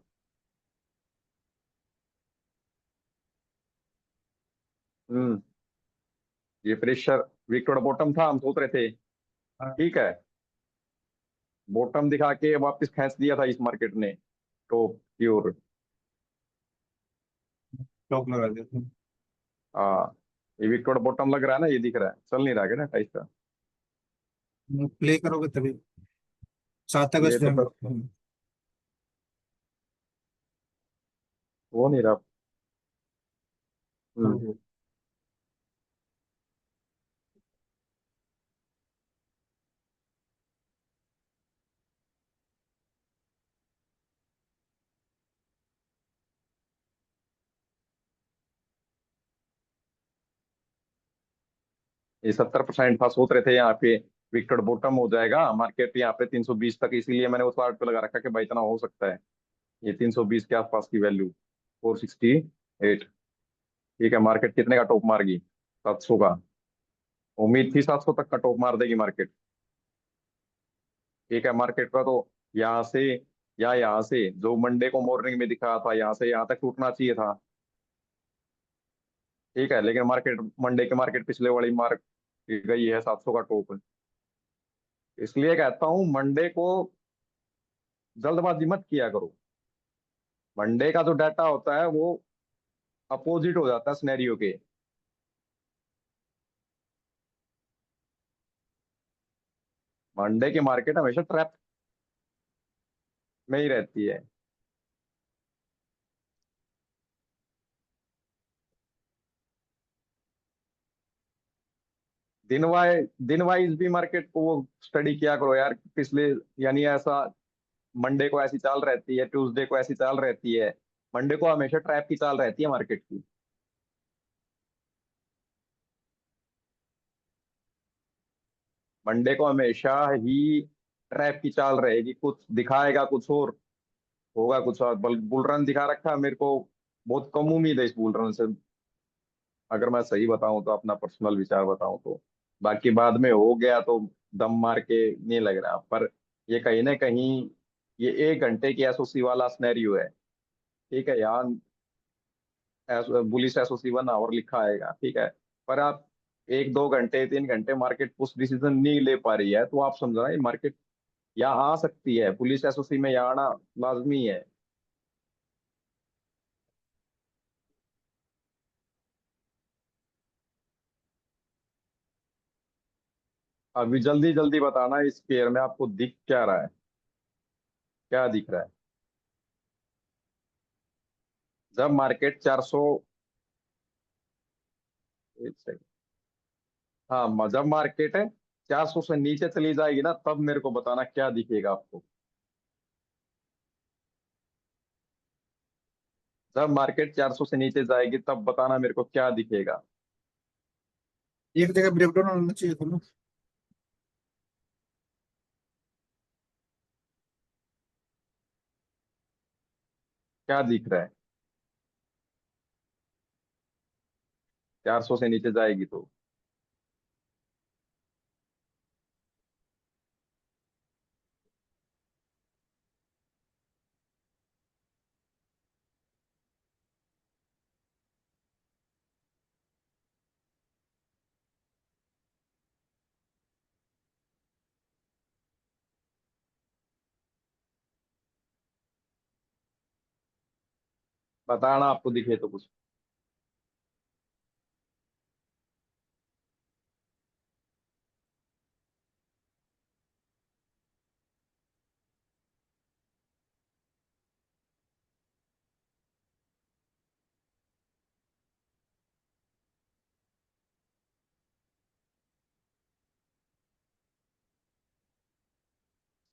हम्म। ये प्रेशर विकेट बॉटम था, हम सोच रहे थे। हाँ, ठीक है। बॉटम दिखा के वापस खींच दिया था इस मार्केट ने, टॉप की ओर। टॉप लगा दिया। हाँ। ये विकेट बॉटम लग रहा है ना, ये दिख रहा है, चल नहीं रहा है ना टाइस। प्ले करोगे तभी। सात ये अगस्त तो जाएंगे। कर, हो नहीं रहा। हम्म। हाँ। ये 70% था, सोच रहे थे यहाँ पे विकेट बॉटम हो जाएगा मार्केट यहाँ पे 320 तक, इसीलिए मैंने उस चार्ट पे लगा रखा कि भाई इतना हो सकता है। ये 320 के आसपास की वैल्यू, 468। ठीक है, मार्केट कितने का टॉप मार गई? 700 का। उम्मीद थी 700 तक का टॉप मार देगी मार्केट। ठीक है, मार्केट का तो यहाँ से या यहाँ से जो मंडे को मॉर्निंग में दिखा था, यहाँ से यहाँ तक टूटना चाहिए था। ठीक है, लेकिन मार्केट मंडे के मार्केट पिछले वाली मार्क गई है 700 का टॉप। इसलिए कहता हूँ मंडे को जल्दबाजी मत किया करो। मंडे का जो डाटा होता है वो अपोजिट हो जाता है सिनेरियो के। मंडे की मार्केट हमेशा ट्रैप में ही रहती है। दिन वाइज भी मार्केट को वो स्टडी किया करो यार, पिछले, यानी ऐसा मंडे को ऐसी चाल रहती है, ट्यूसडे को ऐसी चाल रहती है। मंडे को हमेशा ट्रैप की चाल रहती है मार्केट की। मंडे को हमेशा ही ट्रैप की चाल रहेगी, कुछ दिखाएगा कुछ और, होगा कुछ और। बुल रन दिखा रखा है मेरे को, बहुत कम उम्मीद है इस बुल रन से, अगर मैं सही बताऊं तो, अपना पर्सनल विचार बताऊं तो। बाकी बाद में हो गया तो दम मार के नहीं लग रहा, पर ये कहीं ना कहीं ये 1 घंटे की एसओसी वाला स्नैरियो है। ठीक है, यहाँ बुलिश एसओसी 1 आवर लिखा आएगा, ठीक है। पर आप 1 2 घंटे 3 घंटे मार्केट उस डिसीजन नहीं ले पा रही है, तो आप समझ रहे हैं मार्केट यहाँ आ सकती है, पुलिस एसओसी में यहाँ आना लाजमी है। अभी जल्दी जल्दी बताना, इस पेयर में आपको दिख क्या रहा है, क्या दिख रहा है? जब मार्केट 400, एक सेकंड, हाँ, जब मार्केट है 400 से नीचे चली जाएगी ना, तब मेरे को बताना क्या दिखेगा आपको। जब मार्केट 400 से नीचे जाएगी तब बताना मेरे को क्या दिखेगा। एक जगह ब्रेकडाउन होना चाहिए था ना। क्या दिख रहा है? 400 से नीचे जाएगी तो? बताना आपको दिखे तो कुछ।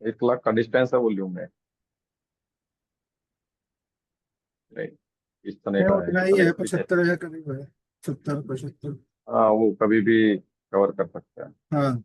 1 लाख का डिस्टेंस है वॉल्यूम में। नहीं, इतने है का है, उतना ही इतने है, का भी है। 75 है करीब है। 70 75। हाँ, वो कभी भी कवर कर सकता है। हाँ।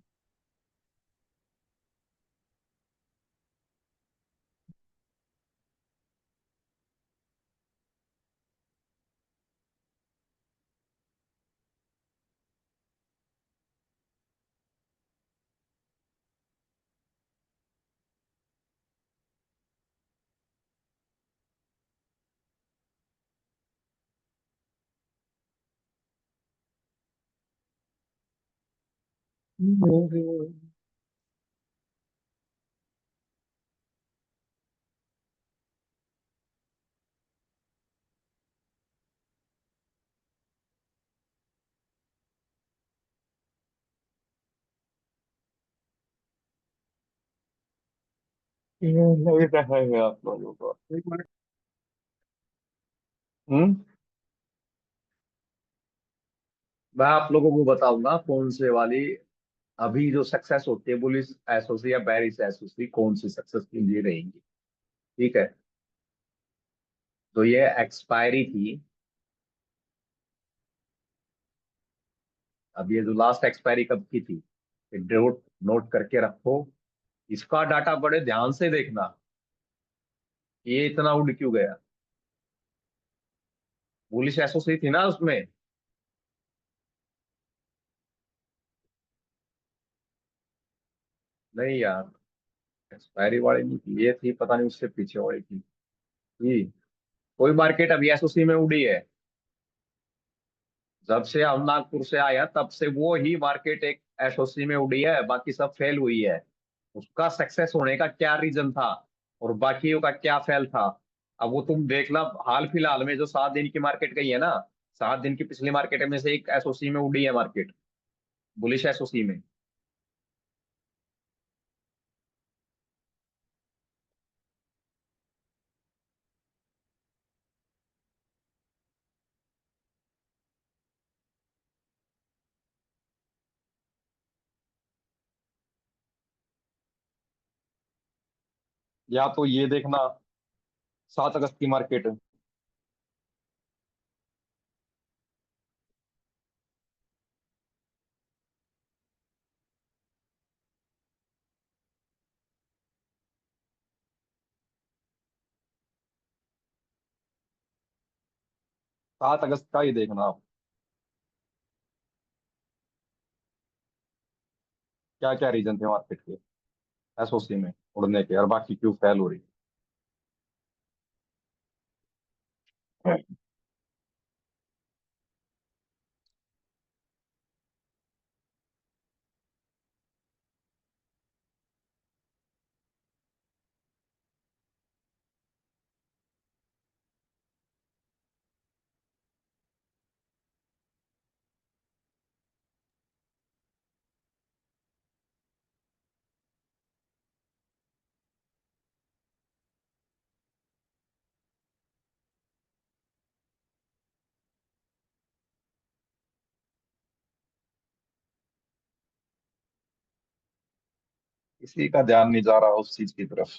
ये लगता है आप लोगों को। एक मिनट। हम्म। मैं आप लोगों को बताऊंगा कौन से वाली अभी जो सक्सेस होती है, बुलिश एसओसी या बेरिश एसओसी, कौन सी सक्सेसफुल ये रहेंगी। ठीक है। तो ये एक्सपायरी थी। अब ये जो लास्ट एक्सपायरी कब की थी, नोट नोट करके रखो। इसका डाटा बड़े ध्यान से देखना, ये इतना उड़ क्यों गया। बुलिश एसओसी थी ना उसमें। नहीं यार, एक्सपायरी वाली नहीं थी ये, थी पता नहीं उससे पीछे वाली थी। जी। कोई मार्केट अभी एसओसी में उड़ी है? जब से हम नागपुर से आया तब से वो ही मार्केट एक एसओसी में उड़ी है, बाकी सब फेल हुई है। उसका सक्सेस होने का क्या रीजन था और बाकियों का क्या फेल था? अब वो तुम देखना, हाल फिलहाल में जो 7 दिन की मार्केट गई है ना, 7 दिन की पिछली मार्केट में से एक एसओसी में उड़ी है मार्केट, बुलिश एसओसी में। या तो ये देखना, 7 अगस्त की मार्केट। 7 अगस्त का ही देखना आप, क्या क्या रीजन थे मार्केट के एसओसी में उड़ने के, और बाकी क्यों फेल हो रही है। किसी का ध्यान नहीं जा रहा उस चीज की तरफ।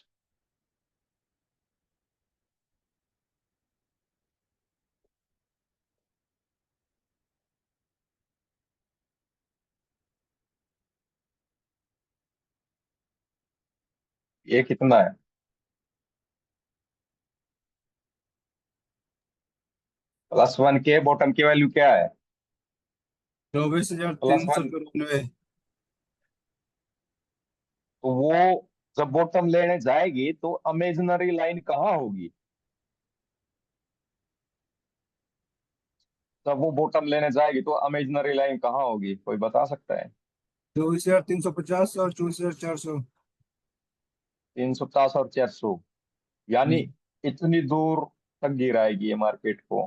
ये कितना है? +1 के बॉटम की वैल्यू क्या है? 24,300 +1। 94। तो वो जब बॉटम लेने जाएगी तो इमेजिनरी लाइन कहाँ होगी? जब वो बॉटम लेने जाएगी तो इमेजिनरी लाइन कहाँ होगी, कोई बता सकता है? 24,350 और 24,400। 350 और 400, यानी इतनी दूर तक गिराएगी ये मार्केट को।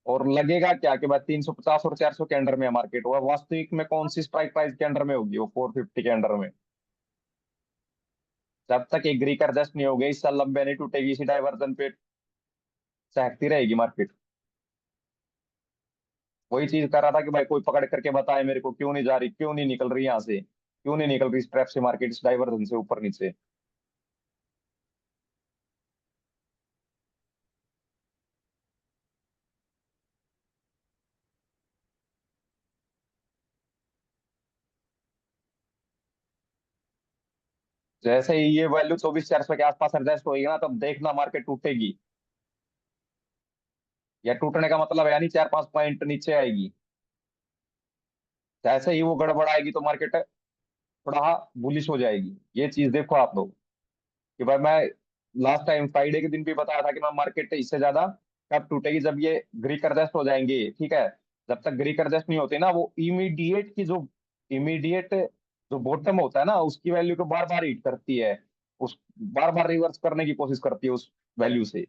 और लगेगा क्या कि भाई 350 और 400 के अंडर में है मार्केट, और वास्तविक में कौन सी स्ट्राइक प्राइस के अंडर में होगी, वो 450 के अंडर में। जब तक एग्री कर जस्ट नहीं हो गई, इस साल लंबे नहीं टूटेगी, इसी डाइवर्जन पे सहकती रहेगी मार्केट। वही चीज कर रहा था कि भाई कोई पकड़ करके बताए मेरे को, क्यों नहीं जा रही, क्यों नहीं निकल रही यहाँ से, क्यों नहीं निकल रही इस ट्रैप से मार्केट, इस डाइवर्जन से ऊपर नीचे। जैसे ही ये वैल्यू 24,400 के आसपास एडजस्ट होगी ना, तब देखना मार्केट टूटेगी। या टूटने का मतलब है नहीं 4-5 पॉइंट नीचे आएगी। जैसे ही वो गड़बड़ आएगी तो मार्केट थोड़ा बुलिश हो जाएगी। ये चीज देखो आप लोग कि भाई मैं लास्ट टाइम फ्राइडे के दिन भी बताया था कि मैं मार्केट इससे ज्यादा कब टूटेगी, जब ये ग्रीक एडजस्ट हो जाएंगे, ठीक है। जब तक ग्रीक एडजस्ट नहीं होते ना, वो इमीडिएट की जो इमीडिएट जो बॉटम होता है ना, उसकी वैल्यू को बार बार हिट करती है, उस बार बार रिवर्स करने की कोशिश करती है उस वैल्यू से।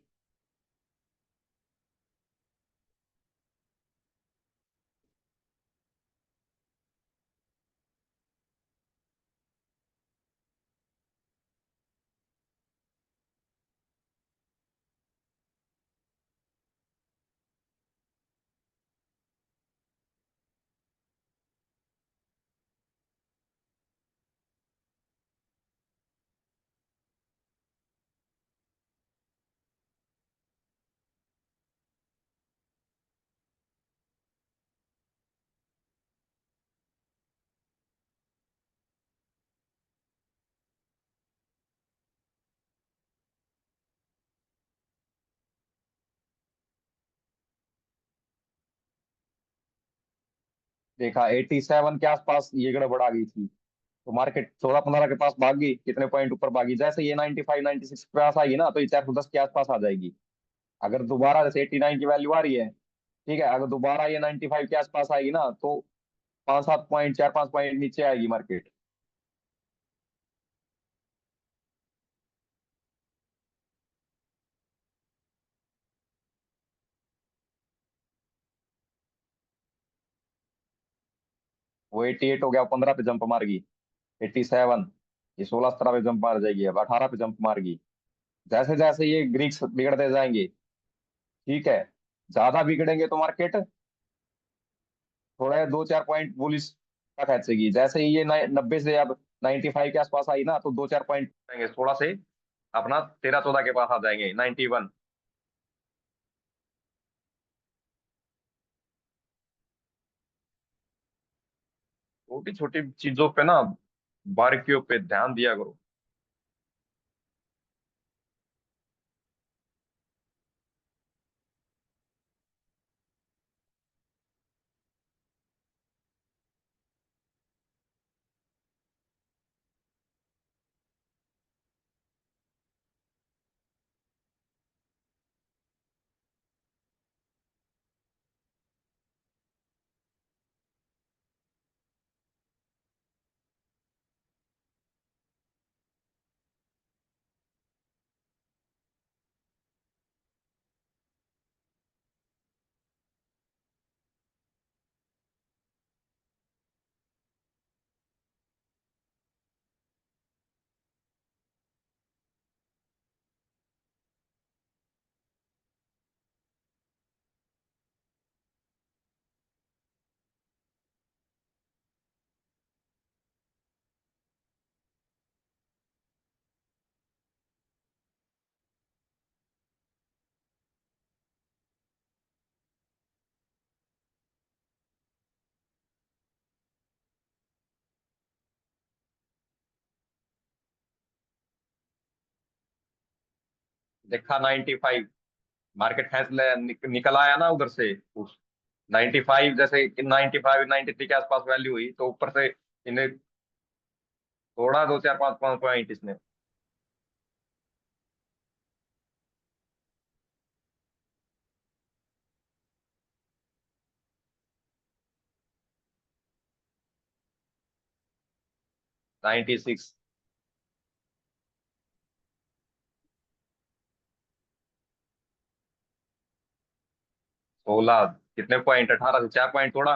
देखा 87 के आसपास ये गड़बड़ आ गई थी, तो मार्केट 14-15 के पास भागी, कितने पॉइंट ऊपर भागी। जैसे ये 95 96 के पास आएगी ना, तो ये 410 के आसपास आ जाएगी। अगर दोबारा जैसे 89 की वैल्यू आ रही है, ठीक है, अगर दोबारा ये 95 के आसपास आएगी ना, तो 5-7 पॉइंट 4-5 पॉइंट नीचे आएगी मार्केट। वो 88 हो गया, 15 पे जंप मार गई। 87, ये 16-17 पे जंप मार जाएगी, अब 18 पे जंप मार गई। जैसे जैसे ये ग्रीक्स बिगड़ते जाएंगे, ठीक है, ज्यादा बिगड़ेंगे तो मार्केट थोड़ा 2-4 पॉइंट बुलिश का खेचेगी। जैसे ही ये 90 से अब 95 के आसपास आई ना, तो 2-4 पॉइंट आएंगे, 16 से अपना 13-14 के पास आ जाएंगे, 91। छोटी छोटी चीजों पे ना, बारीकियों पे ध्यान दिया करो। देखा 95 मार्केट निकल आया ना उधर से, उस 95 जैसे 95 93 के आसपास वैल्यू हुई, तो ऊपर से इन्हें थोड़ा 2-4 5 5 पॉइंट इसने। 96। 16 कितने पॉइंट, 18 से 4 पॉइंट थोड़ा।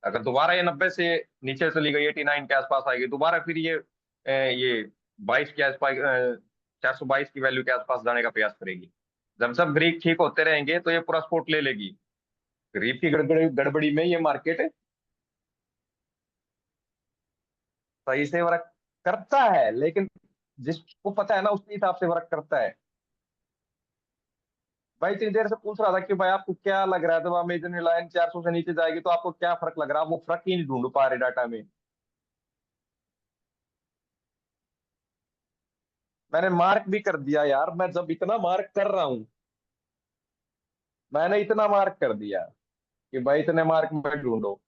अगर दोबारा ये 90 से नीचे चली गई, 89 के आसपास आएगी दोबारा, फिर ये 22 के आसपास, 422 की वैल्यू के आसपास जाने का प्रयास करेगी। जब सब ग्रीक ठीक होते रहेंगे तो ये पूरा स्पोर्ट ले लेगी। ग्रीक की गड़बड़ी गड़बड़ी में ये मार्केट सही से वर्क करता है, लेकिन जिसको पता है ना उसके हिसाब से वर्क करता है। भाई इतनी देर से पूछ रहा था कि भाई आपको क्या लग रहा है, जब अमेजन लाइन 400 से नीचे जाएगी तो आपको क्या फर्क लग रहा है, वो फर्क ही नहीं ढूंढ पा रहे डाटा में। मैंने मार्क भी कर दिया यार, मैं जब इतना मार्क कर रहा हूँ, मैंने इतना मार्क कर दिया कि भाई इतने मार्क में ढूंढो।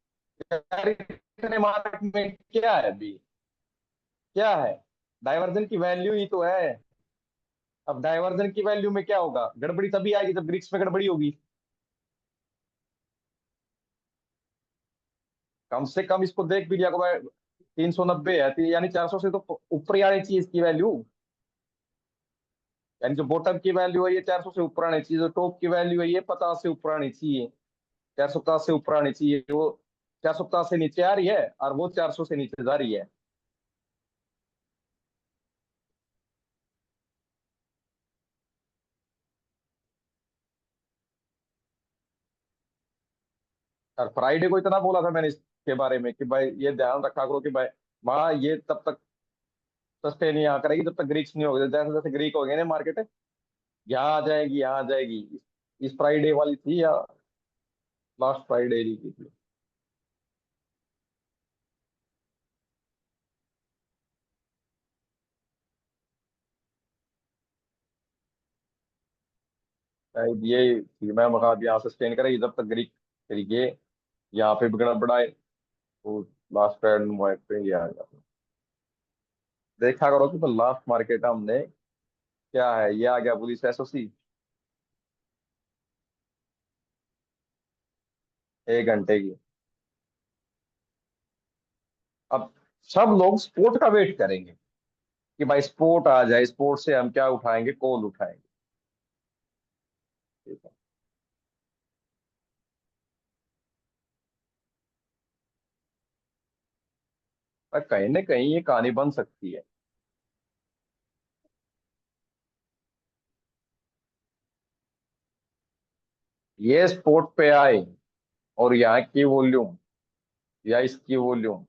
यार इतने मार्क में क्या है अभी, क्या है? डाइवर्जन की वैल्यू ही तो है। अब डाइवर्जन की वैल्यू में क्या होगा, गड़बड़ी तभी आएगी जब ग्रिक्स में गड़बड़ी होगी। कम से कम इसको देख भी लिया को भाई, 390 है तो यानी 400 से तो ऊपर ही आनी चाहिए इसकी वैल्यू। यानी जो बॉटम की वैल्यू है ये 400 से ऊपर आनी चाहिए, जो टॉप की वैल्यू है ये 50 से ऊपर आनी चाहिए, 450 से ऊपर आनी चाहिए। वो 450 से नीचे आ रही है और वो 400 से नीचे जा रही है। और फ्राइडे को इतना बोला था मैंने इसके बारे में कि भाई ये ध्यान रखा करो कि भाई वहां ये तब तक सस्टेन यहाँ करेगी जब तक ग्रीक्स नहीं होगी, जैसे जैसे ग्रीक हो गए ना मार्केट, यहाँ आ जाएगी, यहाँ आ जाएगी। इस फ्राइडे वाली थी या लास्ट फ्राइडे की थी? शायद ये थी, मैं मगा यहाँ सस्टेन करेगी जब तक ग्रीक तरीके यहाँ पे बिगड़ बढ़ाए, तो लास्ट फ्राइडे पे ये आ जाता। देखा करो कि तो लास्ट मार्केट हमने क्या है, ये आ गया पुलिस एसओसी 1 घंटे की। अब सब लोग स्पोर्ट का वेट करेंगे कि भाई स्पोर्ट आ जाए, स्पोर्ट से हम क्या उठाएंगे, कॉल उठाएंगे। ठीक है। पर कहीं ना कहीं ये कहानी बन सकती है। ये स्पोर्ट पे आए और यहाँ की वॉल्यूम या इसकी वॉल्यूम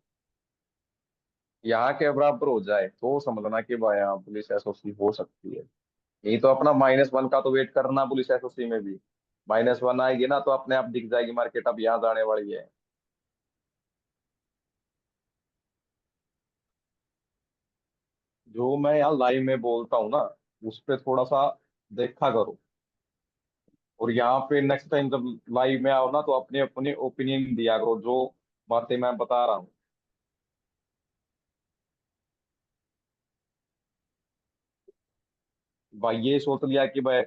यहाँ के बराबर हो जाए तो समझना कि भाई यहाँ पुलिस एसओसी हो सकती है। नहीं तो अपना -1 का तो वेट करना पुलिस एसओसी में भी। -1 आएगी ना तो अपने आप दिख जाएगी मार्केट अब यहाँ जाने वाली है। जो मैं यहाँ लाइव में बोलता हूँ ना उस पर थोड़ा सा देखा करो। और यहाँ पे नेक्स्ट टाइम जब लाइव में आओ ना तो अपने अपने ओपिनियन दिया करो जो बातें मैं बता रहा हूँ। भाई ये सोच लिया कि भाई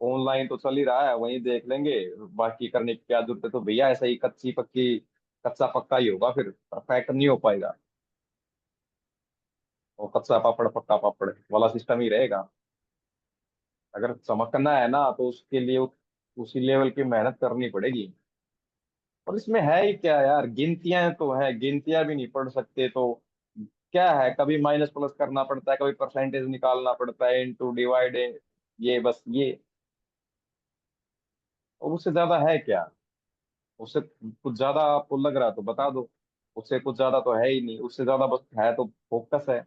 ऑनलाइन तो चल ही रहा है वहीं देख लेंगे, बाकी करने की क्या जरूरत है, तो भैया ऐसा ही कच्ची पक्की, कच्चा पक्का ही होगा, फिर परफेक्ट नहीं हो पाएगा। और कच्चा पापड़ पक्का पापड़ वाला सिस्टम ही रहेगा। अगर चमकना है ना तो उसके लिए उसी लेवल की मेहनत करनी पड़ेगी। और इसमें है ही क्या यार, गिनतियां तो है, गिनतियां भी नहीं पढ़ सकते तो क्या है, कभी माइनस प्लस करना पड़ता है, कभी परसेंटेज निकालना पड़ता है, इनटू डिवाइड, ये बस ये। और उससे ज्यादा है क्या? उससे कुछ ज्यादा आपको लग रहा है तो बता दो, उससे कुछ ज्यादा तो है ही नहीं, उससे ज्यादा बस है तो फोकस है।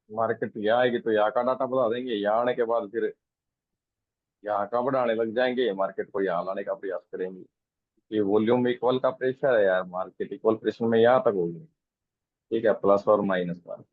मार्केट यहाँ आएगी तो यहाँ का डाटा बता देंगे, यहाँ आने के बाद फिर यहाँ का बढ़ाने लग जाएंगे, मार्केट को यहाँ लाने का प्रयास करेंगे। ये वॉल्यूम इक्वल का प्रेशर है यार, मार्केट इक्वल प्रेशर में यहाँ तक होगी। ठीक है, प्लस और माइनस का।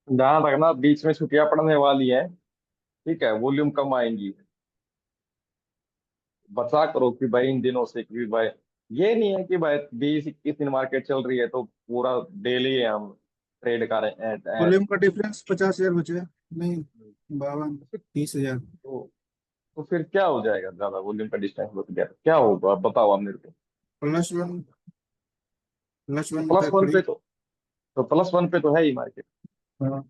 जहां तक ना बीच में छुट्टियां पड़ने वाली है, ठीक है, वॉल्यूम कम आएंगी। बचा करो कि भाई इन दिनों से कि भाई ये नहीं है कि भाई 20-21 दिन मार्केट चल रही है तो पूरा डेली हम ट्रेड कर रहे हैं। वॉल्यूम का डिफरेंस 50,000 बचे, नहीं 52, 30,000। तो, तो फिर क्या हो जाएगा, ज्यादा वॉल्यूम का डिस्टेंस बच गया तो क्या होगा, आप बताओ आप मेरे को। +1, +1 प्लस था वन खड़ी। पे तो प्लस वन पे तो है ही मार्केट। हाँ।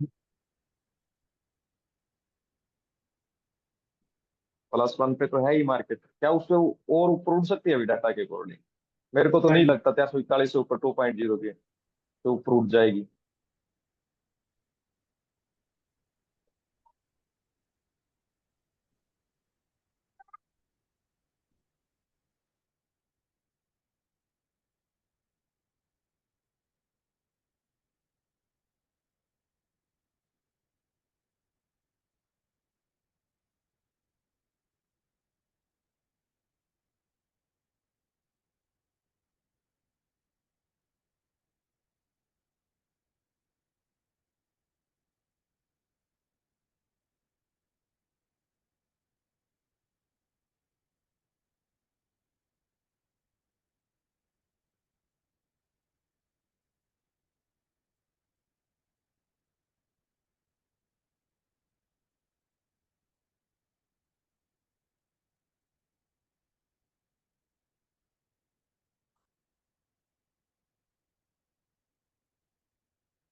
प्लस वन पे तो है ही मार्केट, क्या उससे और ऊपर उठ सकती है अभी डाटा के अकॉर्डिंग? मेरे को तो नहीं नहीं, लगता 441 से ऊपर 2.0 के तो ऊपर उठ जाएगी।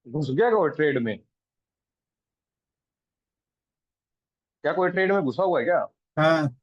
घुस गया कोई ट्रेड में? क्या कोई ट्रेड में घुसा हुआ है क्या? हाँ।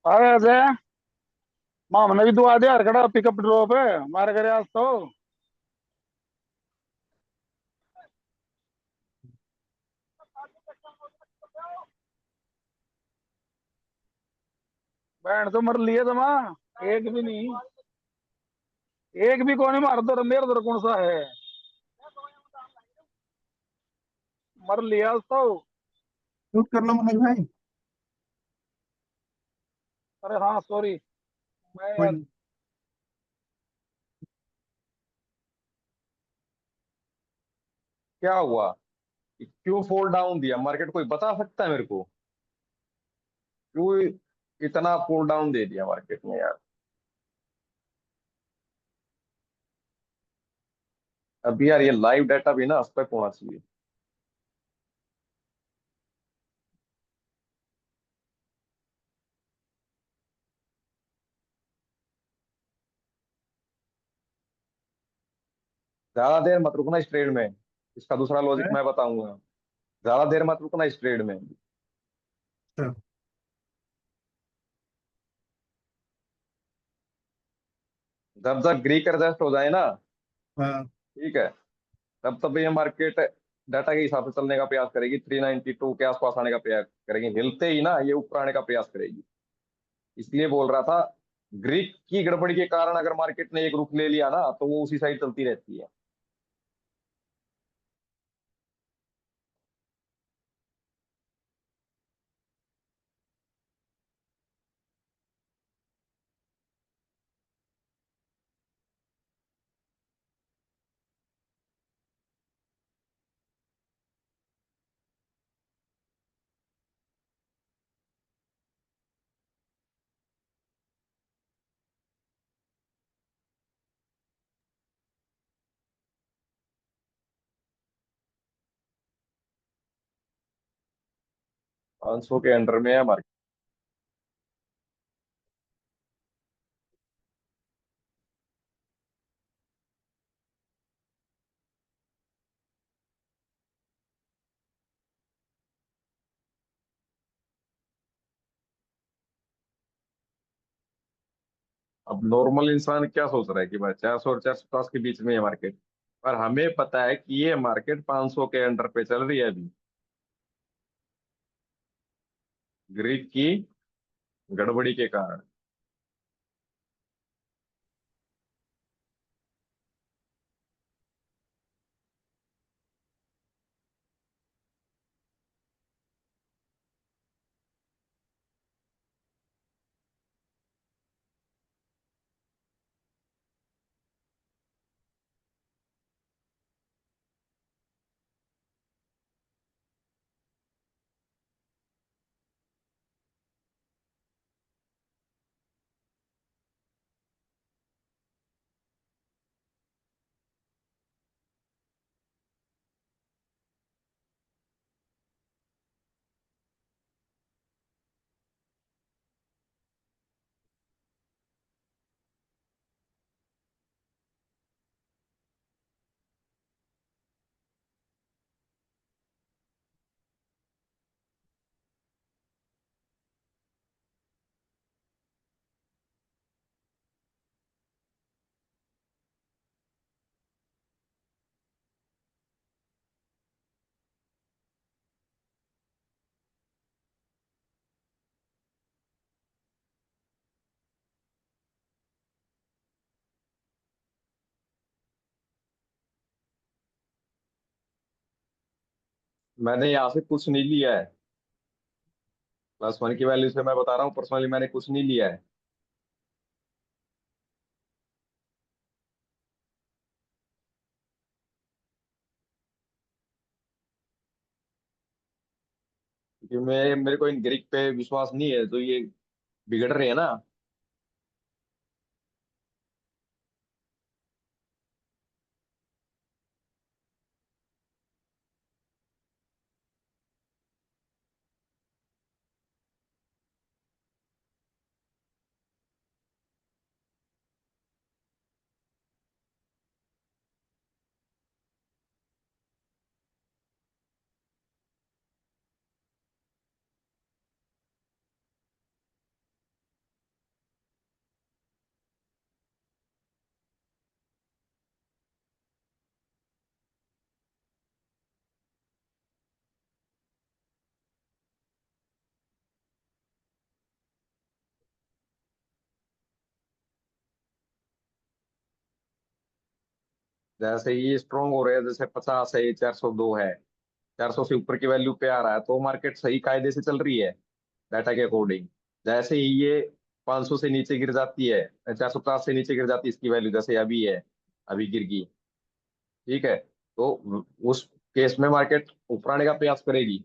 अरे अजय, मां हमने भी दुआ दे यार, खड़ा पिकअप ड्रॉप है हमारे घर आज तो। बैंड तो मर लिए तो मां, एक भी नहीं, एक भी कौन मार दो मेरे उधर कौन सा है। मर लिया आज तो। शूट कर लो मनोज भाई। अरे हाँ सॉरी, मैं कोई यार। नहीं। क्या हुआ? क्यों फॉल डाउन दिया मार्केट? कोई बता सकता है मेरे को? क्यों इतना फॉल डाउन दे दिया मार्केट में यार? अभी यार ये लाइव डाटा भी ना स्पेक्ट होना चाहिए। ज्यादा देर मत रुकना इस ट्रेड में। इसका दूसरा लॉजिक है? मैं बताऊंगा। ज्यादा देर मत रुकना इस ट्रेड में। अच्छा। जब तक ग्रीक एडजस्ट हो जाए ना, हाँ। ठीक है, तब तब ये मार्केट डाटा के हिसाब से चलने का प्रयास करेगी, 392 के आसपास आने का प्रयास करेगी, हिलते ही ना ये ऊपर आने का प्रयास करेगी। इसलिए बोल रहा था, ग्रीक की गड़बड़ी के कारण अगर मार्केट ने एक रुख ले लिया ना तो वो उसी साइड चलती रहती है। पाँच सौ के अंडर में है मार्केट। अब नॉर्मल इंसान क्या सोच रहा है कि भाई 400 और 450 के बीच में है मार्केट, पर हमें पता है कि ये मार्केट 500 के अंडर पे चल रही है अभी, ग्रीक की गड़बड़ी के कारण। मैंने यहाँ से कुछ नहीं लिया है। +1 की वैल्यू से मैं बता रहा हूँ, पर्सनली मैंने कुछ नहीं लिया है। क्योंकि मैं मेरे को इन ग्रीक पे विश्वास नहीं है, तो ये बिगड़ रहे हैं ना। जैसे ये स्ट्रोंग हो रहे हैं, जैसे 50 है, 402 है, 400 से ऊपर की वैल्यू पे आ रहा है, तो मार्केट सही कायदे से चल रही है डाटा के अकॉर्डिंग। जैसे ही ये 500 से नीचे गिर जाती है, 450 से नीचे गिर जाती है इसकी वैल्यू, जैसे अभी है, अभी गिर गई, ठीक है, तो उस केस में मार्केट ऊपर आने का प्रयास करेगी।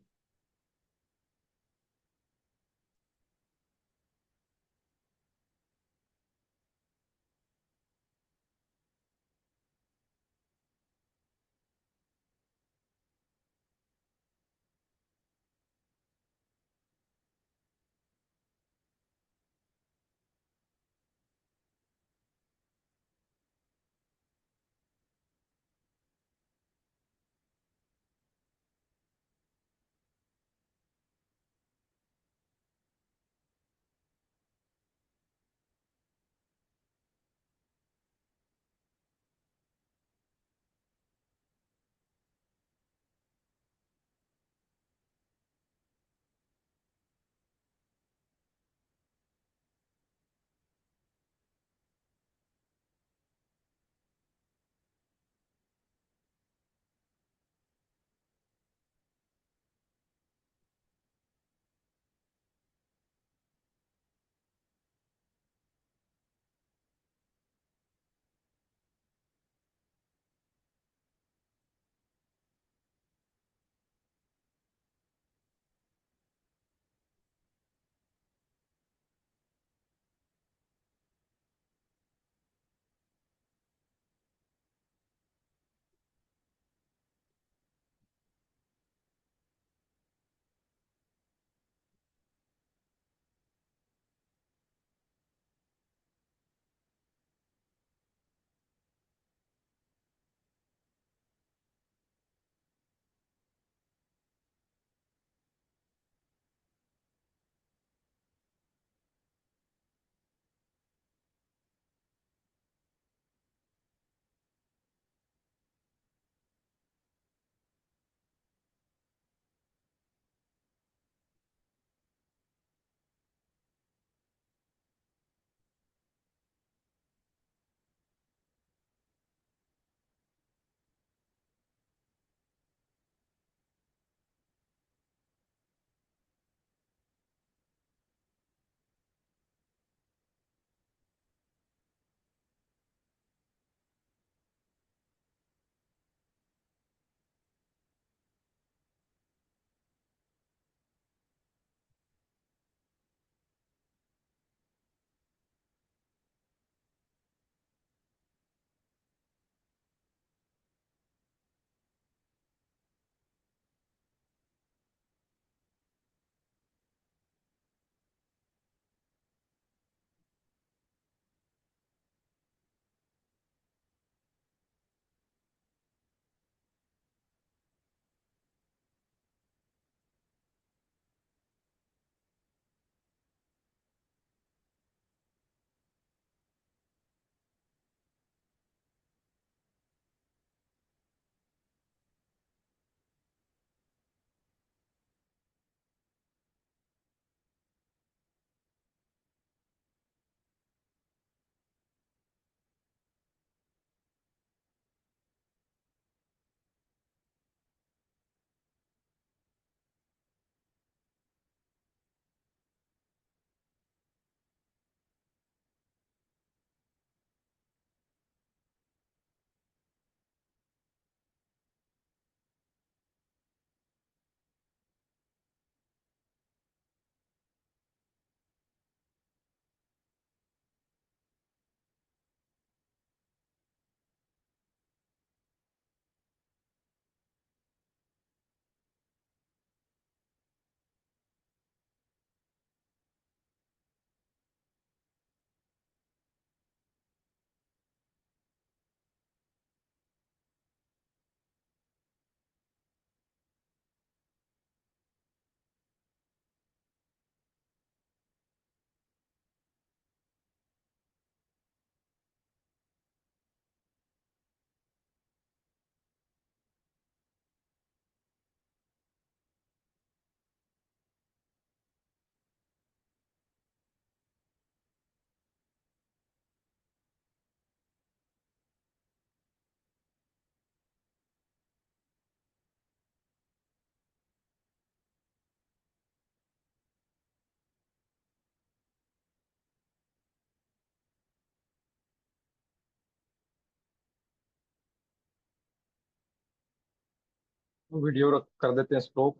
वीडियो कर देते हैं स्टॉप,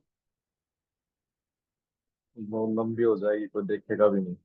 बहुत लंबी हो जाएगी, कोई देखेगा भी नहीं।